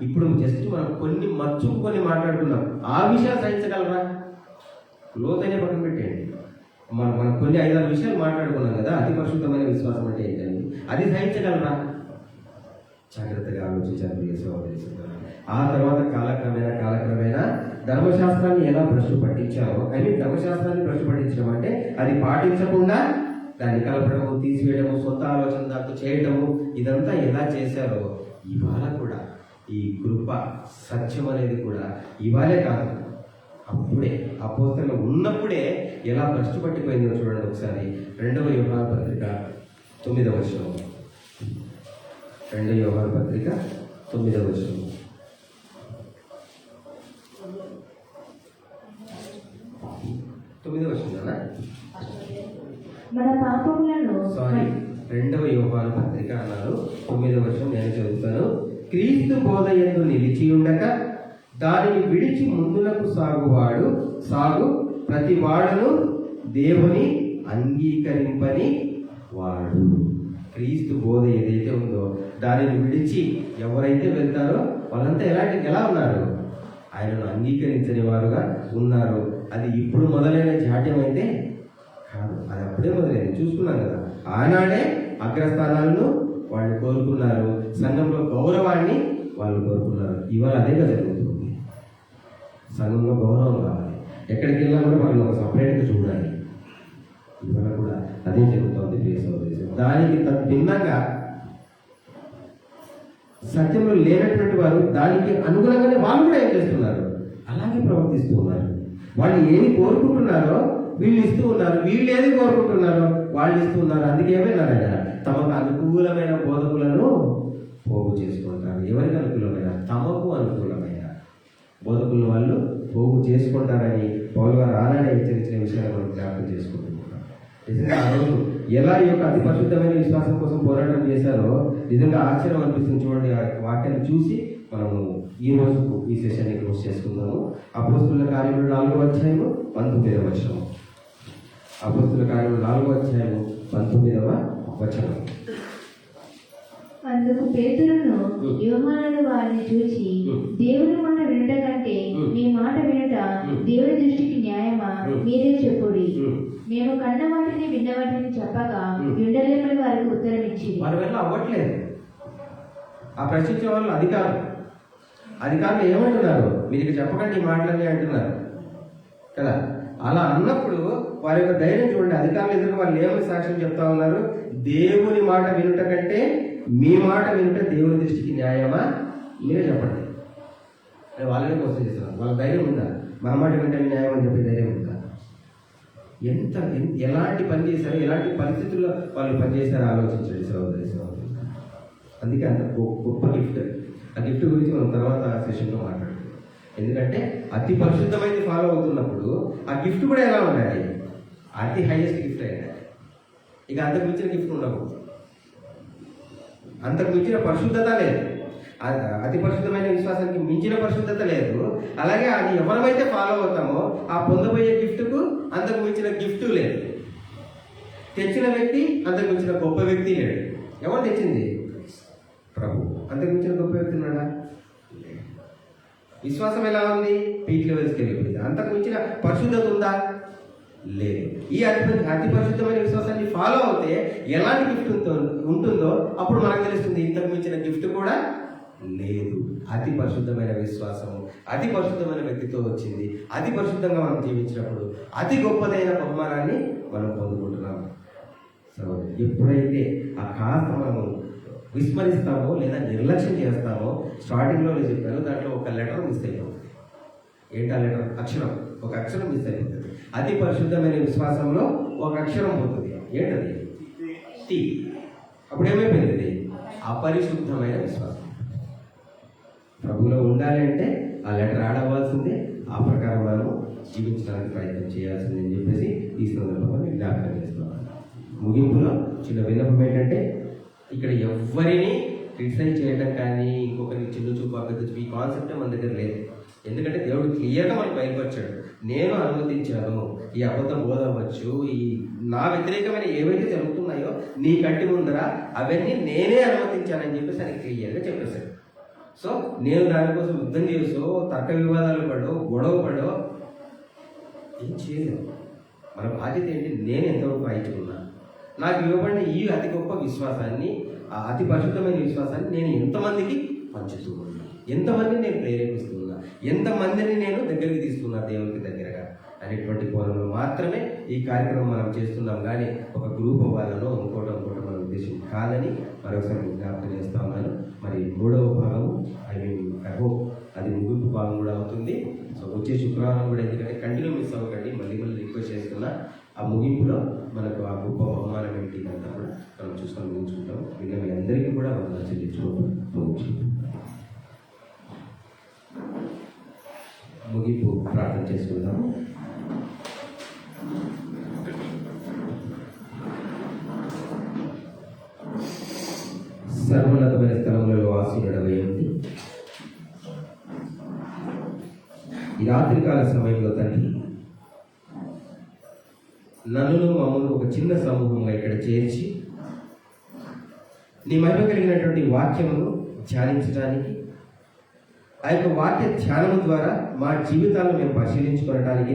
ఇప్పుడు జస్ట్ మనం కొన్ని మాట్లాడుకుందాం. ఆ విషయాలు సహించగలరా? లోతైన పక్కన పెట్టేయండి. మనం కొన్ని 5-6 విషయాలు మాట్లాడుకున్నాం కదా. అతి పరిశుద్ధమైన విశ్వాసం అంటే ఏంటండి? అది సహించగలరా? జాగ్రత్తగా ఆలోచించాలి ప్రియ సహోదరి సహోదరులు. ఆ తర్వాత కాలక్రమేణా ధర్మశాస్త్రాన్ని ఎలా భ్రష్టు పట్టించారో, ధర్మశాస్త్రాన్ని భ్రష్టు పట్టించడం అంటే అది పాటించకుండా దాన్ని కలపడము, తీసివేయడము, సొంత ఆలోచన దాంతో చేయడము, ఇదంతా ఎలా చేశారో ఇవాళ కూడా ఈ కృప సత్యం అనేది కూడా ఇవాళే కాదు, అప్పుడే అపోస్తలులు ఉన్నప్పుడే ఎలా భ్రష్టు పట్టిపోయిందో చూడండి ఒకసారి. 2వ యోహాను పత్రిక 9వ వచనం. 2వ యోహాను పత్రిక 9వ వచనం. మన పాపములను 2వ యోహాను పత్రిక అన్నారు 9వ వచనం. నేను చదువుతాను. క్రీస్తు బోధ యందు నిలిచి ఉండక దానిని విడిచి ముందులకు సాగు ప్రతి వాడును దేవుని అంగీకరింపని వాడు. క్రీస్తు బోధ ఏదైతే ఉందో దానిని విడిచి ఎవరైతే వెళ్తారో వాళ్ళంతా ఎలా ఉన్నారు? ఆయనను అంగీకరించని వారుగా ఉన్నారు. అది ఇప్పుడు మొదలైన జాడ్యం అయితే కాదు, అది అప్పుడే మొదలైంది. చూసుకున్నాం కదా, ఆనాడే అగ్రస్థానాలను వాళ్ళు కోరుకున్నారు, సంఘంలో గౌరవాన్ని వాళ్ళు కోరుకున్నారు. ఇవాళ అదే కదా జరుగుతుంది. సంఘంలో గౌరవం కావాలి, ఎక్కడికి వెళ్ళినా కూడా వాళ్ళు ఒక సపరేట్గా చూడాలి. ఇవాళ కూడా అదే జరుగుతుంది ప్రియ సహోదరి. దానికి భిన్నంగా సత్యంలో లేనటువంటి వారు దానికి అనుగుణంగానే వాళ్ళు కూడా ఏం చేస్తున్నారు? అలాగే ప్రవర్తిస్తూ ఉన్నారు. వాళ్ళు ఏది కోరుకుంటున్నారో వీళ్ళు ఇస్తూ ఉన్నారు, వీళ్ళు ఏది కోరుకుంటున్నారో వాళ్ళు ఇస్తూ ఉన్నారు. అందుకే ఏమైనా తమకు అనుకూలమైన బోధకులను పోగు చేసుకుంటారు. ఎవరికి అనుకూలమైన? తమకు అనుకూలమైన బోధకులను వాళ్ళు పోగు చేసుకుంటారని పౌలు గారు ఆనాడే హెచ్చరించిన విషయాన్ని మనం జ్ఞాపకం చేసుకుంటున్నాం. నిజంగా ఆ రోజు ఎలా ఈ యొక్క అతి పరిశుద్ధమైన విశ్వాసం కోసం పోరాటం చేశారో నిజంగా ఆశ్చర్యం అనిపిస్తుంది. చూడండి, ఆ వాక్యాన్ని చూసి మనము ఈ రోజు ఈ సెషన్ని క్లోజ్ చేసుకుందాము. అపోస్తుల కార్యములు 4వ అధ్యాయము 19వ వచనం. అపోస్తుల కార్యములు 4వ అధ్యాయము 19వ వచనం. అందుకు పేతురును యోహానును వారిని చూచి, దేవుని మాట వినుట కంటే మీ మాట వినుట దేవుని దృష్టికి న్యాయమా? మీరే చెప్పుడి. మేము కన్న వాటిని విన్న వాటిని చెప్పగా ఉండలేమని వారికి ఉత్తరం ఇచ్చి. వారి వల్ల అవ్వట్లేదు. ఆ ప్రశ్నించే వాళ్ళు అధికారులు ఏమంటున్నారు? మీరు చెప్పకండి ఈ మాటలన్నీ అంటున్నారు కదా. అలా అన్నప్పుడు వారి యొక్క ధైర్యం చూడండి. అధికారులు ఎదురు వాళ్ళు ఏమని సాక్ష్యం చెప్తా ఉన్నారు? దేవుని మాట వినుట కంటే మీ మాట వినుట దేవుని దృష్టికి న్యాయమా? మీరే చెప్పండి. వాళ్ళని క్వశ్చన్ చేస్తున్నారు. వాళ్ళ ధైర్యం ఉందా? మన మాట వింటే న్యాయం అని చెప్పే ధైర్యం ఉందా? ఎలాంటి పని చేశారో, ఎలాంటి పరిస్థితుల్లో వాళ్ళు పనిచేశారో ఆలోచించండి సహోదరి సహోదరు. అందుకే అంత గొప్ప గిఫ్ట్. ఆ గిఫ్ట్ గురించి మనం తర్వాత సెషన్లో మాట్లాడుకుందాం. ఎందుకంటే అతి పరిశుద్ధమైనది ఫాలో అవుతున్నప్పుడు ఆ గిఫ్ట్ కూడా ఎలా ఉండాలి? అతి హైయెస్ట్ గిఫ్ట్ అయ్యాలి. ఇక అంతకు మించిన గిఫ్ట్ ఉండకూడదు. అంతకు మించిన పరిశుద్ధత లేదు. అతి పరిశుద్ధమైన విశ్వాసానికి మించిన పరిశుద్ధత లేదు. అలాగే అది ఎవరైతే ఫాలో అవుతామో ఆ పొందబోయే గిఫ్ట్కు అంతకు మించిన గిఫ్ట్ లేదు. తెచ్చిన వ్యక్తి అంతకు మించిన గొప్ప వ్యక్తి లేడు. ఎవరు తెచ్చింది? ప్రభు. అంతకు మించిన గొప్ప వ్యక్తి ఉన్నాడా? విశ్వాసం ఎలా ఉంది? పీక్ లెవెల్స్కి వెళ్ళిపోయింది. అంతకు మించిన పరిశుద్ధత ఉందా? లేదు. ఈ అతి పరిశుద్ధమైన విశ్వాసాన్ని ఫాలో అవుతే ఎలాంటి గిఫ్ట్ ఉంటుందో అప్పుడు మనకు తెలుస్తుంది. ఇంతకు మించిన గిఫ్ట్ కూడా లేదు. అతి పరిశుద్ధమైన విశ్వాసము అతి పరిశుద్ధమైన వ్యక్తితో వచ్చింది. అతి పరిశుద్ధంగా మనం జీవించినప్పుడు అతి గొప్పదైన బహుమానాన్ని మనం పొందుకుంటున్నాం. సో ఎప్పుడైతే ఆ కాస్త మనము విస్మరిస్తామో లేదా నిర్లక్ష్యం చేస్తామో, స్టార్టింగ్లో నేను చెప్పాను, దాంట్లో ఒక లెటర్ మిస్ అయిపోతుంది. ఏంటా లెటర్? అక్షరం. ఒక అక్షరం మిస్ అయిపోతుంది. అతి పరిశుద్ధమైన విశ్వాసంలో ఒక అక్షరం పోతుంది. ఏంటది? టీ. అప్పుడు ఏమైపోయింది? అపరిశుద్ధమైన విశ్వాసం. ప్రభులో ఉండాలి అంటే ఆ లెటర్ యాడ్ అవ్వాల్సిందే. ఆ ప్రకారం మనం జీవించడానికి ప్రయత్నం చేయాల్సిందే అని చెప్పేసి ఈ సందర్భంగా నేను జ్ఞాపకం చేస్తున్నాను. ముగింపులో చిన్న విన్నపం ఏంటంటే, ఇక్కడ ఎవరిని క్రిటిసైజ్ చేయడం కానీ ఇంకొకరిని చిన్న చూపు అక్కడ ఈ కాన్సెప్ట్ మన దగ్గర లేదు. ఎందుకంటే దేవుడు క్లియర్గా మనకు బయలుపరిచాడు. నేను అనుమతించాను, ఈ అబద్ధ బోధ అవ్వచ్చు, ఈ నా వ్యతిరేకమైన ఏవైతే జరుగుతున్నాయో నీ కంటి ముందర అవన్నీ నేనే అనుమతించానని చెప్పేసి ఆయన క్లియర్గా చెప్పేశాడు. సో నేను దానికోసం యుద్ధం చేసో, తర్క వివాదాలు పడో, గొడవ పడో ఏం చేయలేము. మన బాధ్యత ఏంటి? నేను ఎంతవరకు రాయించుకున్నా, నాకు ఇవ్వబడిన ఈ అతి గొప్ప విశ్వాసాన్ని, ఆ అతి పరిశుద్ధమైన విశ్వాసాన్ని నేను ఎంతమందికి పంచుతూ ఉన్నా, ఎంతమందిని నేను ప్రేరేపిస్తున్నా, ఎంతమందిని నేను దగ్గరికి తీసుకున్నా దేవునికి దగ్గరగా అనేటువంటి కోణంలో మాత్రమే ఈ కార్యక్రమం మనం చేస్తున్నాం. కానీ ఒక గ్రూప్ అవ్వాలనో ఇంకోటో మన ఉద్దేశం కాదని మరొకసారి జ్ఞాపకం చేస్తా ఉన్నాను. మరి 3వ భాగము ఐ హోప్ అది ముగింపు భాగం కూడా అవుతుంది. సో వచ్చే శుక్రవారం కూడా, ఎందుకంటే కంటిన్యూ మిస్ అవ్వకండి, మళ్ళీ రిక్వెస్ట్ చేస్తున్నా. ఆ ముగింపులో మనకు ఆ గొప్ప బహుమానం ఏంటి అంతా కూడా మనం చూసుకొని ముగించుకుంటాం. ఇంకా మీ అందరికీ కూడా వందనాలు చెల్లించుకుంటాం. ముగింపు ప్రార్థన చేసుకుందాము. సర్వోన్నతమైన స్థలములలో ఆశీర్వదమయ్యింది. ఈ రాత్రికాల సమయంలో తండ్రి నన్ను మమ్మల్ని ఒక చిన్న సమూహంగా ఇక్కడ చేర్చి నీ మహిమ కలిగినటువంటి వాక్యమును ధ్యానించడానికి, ఆ యొక్క వాక్య ధ్యానము ద్వారా మా జీవితాలను మేము పరిశీలించుకోవటానికి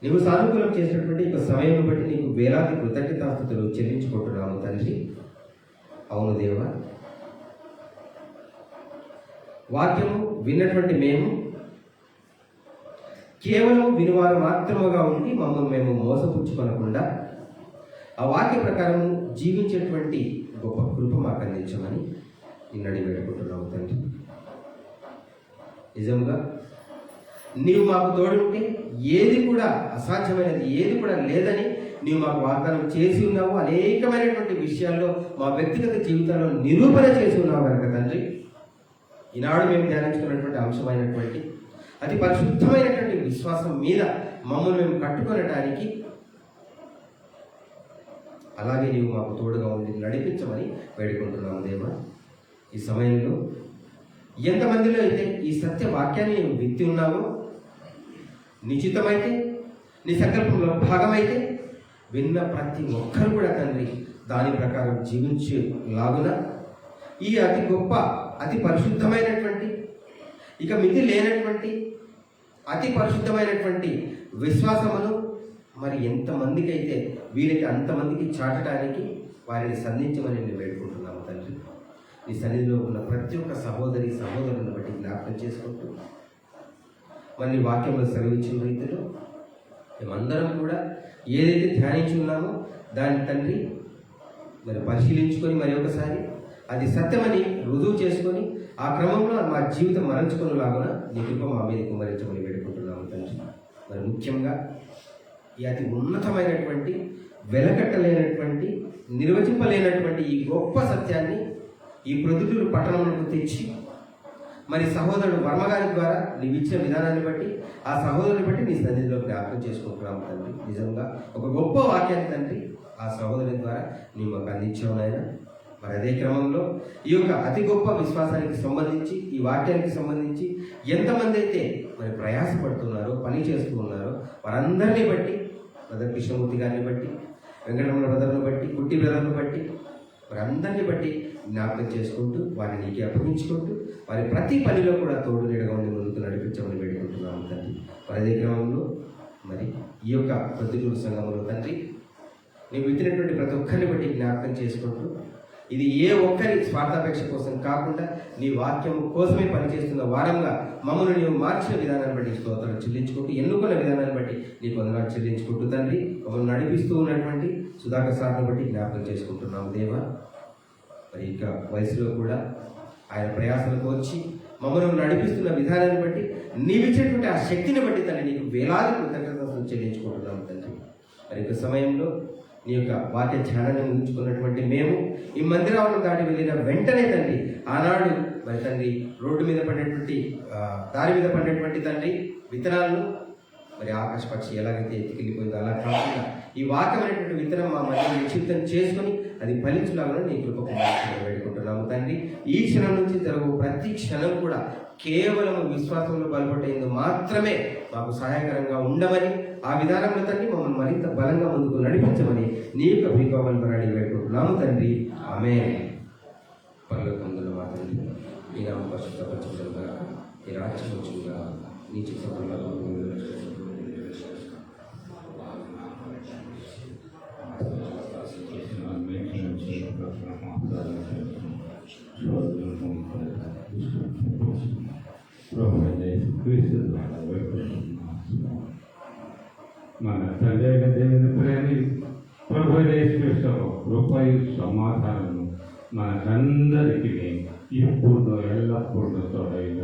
నీవు సానుకూలం చేసినటువంటి ఒక సమయం బట్టి నీకు వేలాది కృతజ్ఞతాస్తుతులు చెల్లించుకుంటున్నాము తండ్రి. అవును దేవా, వాక్యము విన్నటువంటి మేము కేవలం వినివారు మాత్రముగా ఉండి మమ్మల్ని మేము మోసపుచ్చుకొనకుండా ఆ వాక్య ప్రకారం జీవించేటువంటి గొప్ప కృప మాకు అందించమని నిన్నడి వేడుకుంటున్నాము తండ్రి. నిజంగా నీవు మాకు తోడుంటే ఏది కూడా అసాధ్యమైనది ఏది కూడా లేదని నీవు మాకు వాగ్దానం చేసి ఉన్నావు. అనేకమైనటువంటి విషయాల్లో మా వ్యక్తిగత జీవితంలో నిరూపణ చేసి ఉన్నావు కనుక తండ్రి, ఈనాడు మేము ధ్యానించుకున్నటువంటి అంశమైనటువంటి అతి పరిశుద్ధమైనటువంటి విశ్వాసం మీద మమ్మల్ని మేము కట్టుకొనటానికి, అలాగే నీవు మాకు తోడుగా ఉండి నడిపించమని వేడుకుంటున్నాము దేవా. ఈ సమయంలో ఎంతమందిలో అయితే ఈ సత్య వాక్యాన్ని నీవు విత్తి ఉన్నావో, నిశ్చితమైతే నీ సంకల్పంలో భాగమైతే విన్న ప్రతి ఒక్కరు కూడా తండ్రి దాని ప్రకారం జీవించేలాగున ఈ అతి గొప్ప అతి పరిశుద్ధమైనటువంటి ఇక మితి లేనటువంటి అతి పరిశుద్ధమైనటువంటి విశ్వాసమును మరి ఎంతమందికి అయితే వీరికి అంతమందికి చాటడానికి వారిని సంధించమని నేను వేడుకుంటున్నాము తండ్రి. నీ సన్నిధిలో ఉన్న ప్రతి ఒక్క సహోదరి సహోదరుని బట్టి జ్ఞాపకం చేసుకుంటూ మళ్ళీ వాక్యంలో సెలవిచ్చిన రీతిలో మేమందరం కూడా ఏదైతే ధ్యానించి ఉన్నామో దాన్ని తండ్రి మరి పరిశీలించుకొని మరి ఒకసారి అది సత్యమని రుజువు చేసుకొని ఆ క్రమంలో మా జీవితం మరల్చుకునేలాగున నీ కృప మా మీద కుమరించమని వేడుకుంటున్నాము తండ్రి. మరి ముఖ్యంగా ఈ అతి ఉన్నతమైనటువంటి వెలకట్టలేనటువంటి నిర్వచింపలేనటువంటి ఈ గొప్ప సత్యాన్ని ఈ ప్రొద్దుటూరు పట్టణంలో తెచ్చి మరి సహోదరుడు వర్మగారి ద్వారా నీవు ఇచ్చిన విధానాన్ని బట్టి ఆ సహోదరుని బట్టి నీ సన్నిధిలో జ్ఞాపకం చేసుకుంటున్నాము తండ్రి. నిజంగా ఒక గొప్ప వాక్యాన్ని తండ్రి ఆ సహోదరుని ద్వారా నీ మాకు అందించావు నాయన. మరి అదే క్రమంలో ఈ యొక్క అతి గొప్ప విశ్వాసానికి సంబంధించి ఈ వాక్యానికి సంబంధించి ఎంతమంది అయితే మరి ప్రయాసపడుతున్నారో పని చేస్తూ ఉన్నారో వారందరినీ బట్టి బ్రదర్ కృష్ణమూర్తి గారిని బట్టి వెంకటరమణ బ్రదర్ను బట్టి కుట్టి బ్రదర్ను బట్టి వారందరినీ బట్టి జ్ఞాపకం చేసుకుంటూ వారిని నీకు అప్పగించుకుంటూ వారి ప్రతి పనిలో కూడా తోడు నీడగా ఉండి ముందుకు నడిపించమని వేడుకుంటున్నాము తండ్రి. మరి అదే క్రమంలో మరి ఈ యొక్క ప్రొద్దుటూరు సంఘంలో తండ్రి నీవు ఇచ్చినటువంటి ప్రతి ఒక్కరిని బట్టి జ్ఞాపకం చేసుకుంటూ ఇది ఏ ఒక్కరి స్వార్థాపేక్ష కోసం కాకుండా నీ వాక్యం కోసమే పనిచేస్తున్న వారంగా మమ్మల్ని నీవు మార్చిన విధానాన్ని బట్టి స్తోత్రాలు చెల్లించుకుంటూ ఎన్నుకున్న విధానాన్ని బట్టి నీ వందనాలు చెల్లించుకుంటూ తండ్రి మమ్మల్ని నడిపిస్తూ ఉన్నటువంటి సుధాకర్ సార్ని బట్టి జ్ఞాపకం చేసుకుంటున్నాము దేవా. మరి ఇంకా వయసులో కూడా ఆయన ప్రయాసాలకు వచ్చి మమ్మల్ని నడిపిస్తున్న విధానాన్ని బట్టి నీవిచ్చేటువంటి ఆ శక్తిని బట్టి తండ్రి నీకు వేలాది కృతజ్ఞతలు చెల్లించుకుంటున్నాము తండ్రి. మరి యొక్క సమయంలో నీ యొక్క వాక్య ధ్యానాన్ని ముగించుకున్నటువంటి మేము ఈ మందిరాలను దాటి వెళ్ళిన వెంటనే తండ్రి ఆనాడు మరి తండ్రి రోడ్డు మీద పడినటువంటి దారి మీద పడినటువంటి తండ్రి విత్తనాలను మరి ఆకాశ పక్షి ఎలాగైతే ఎత్తుకెళ్ళిపోయిందో అలా కాకుండా ఈ వాక్యమైనటువంటి విత్తనం మా మధ్య నిక్షిప్తం చేసుకుని అది ఫలించులాగా నీ కృపకు వేడుకుంటున్నాము తండ్రి. ఈ క్షణం నుంచి జరుగు ప్రతి క్షణం కూడా కేవలం విశ్వాసంలో బలపడేందుకు మాత్రమే మాకు సహాయకరంగా ఉండమని ఆ విధానంలో తండ్రి మమ్మల్ని మరింత బలంగా ముందుకు నడిపించమని నీ యొక్క భీకోవల్పరాడి వేడుకుంటున్నాము తండ్రి. ఆమేన్. పరలోకమందున్న మా తండ్రి నీ నామం పరిశుద్ధపరచబడునుగా, నీ రాజ్యం వచ్చునుగా, నీ చిత్తముగా మన తండ్రి అయిన దేవుని ప్రేమ ప్రభు యేసు కృపయు సమాధానము మనకందరికీ ఇప్పుడు ఎల్లప్పుడూ తోడైన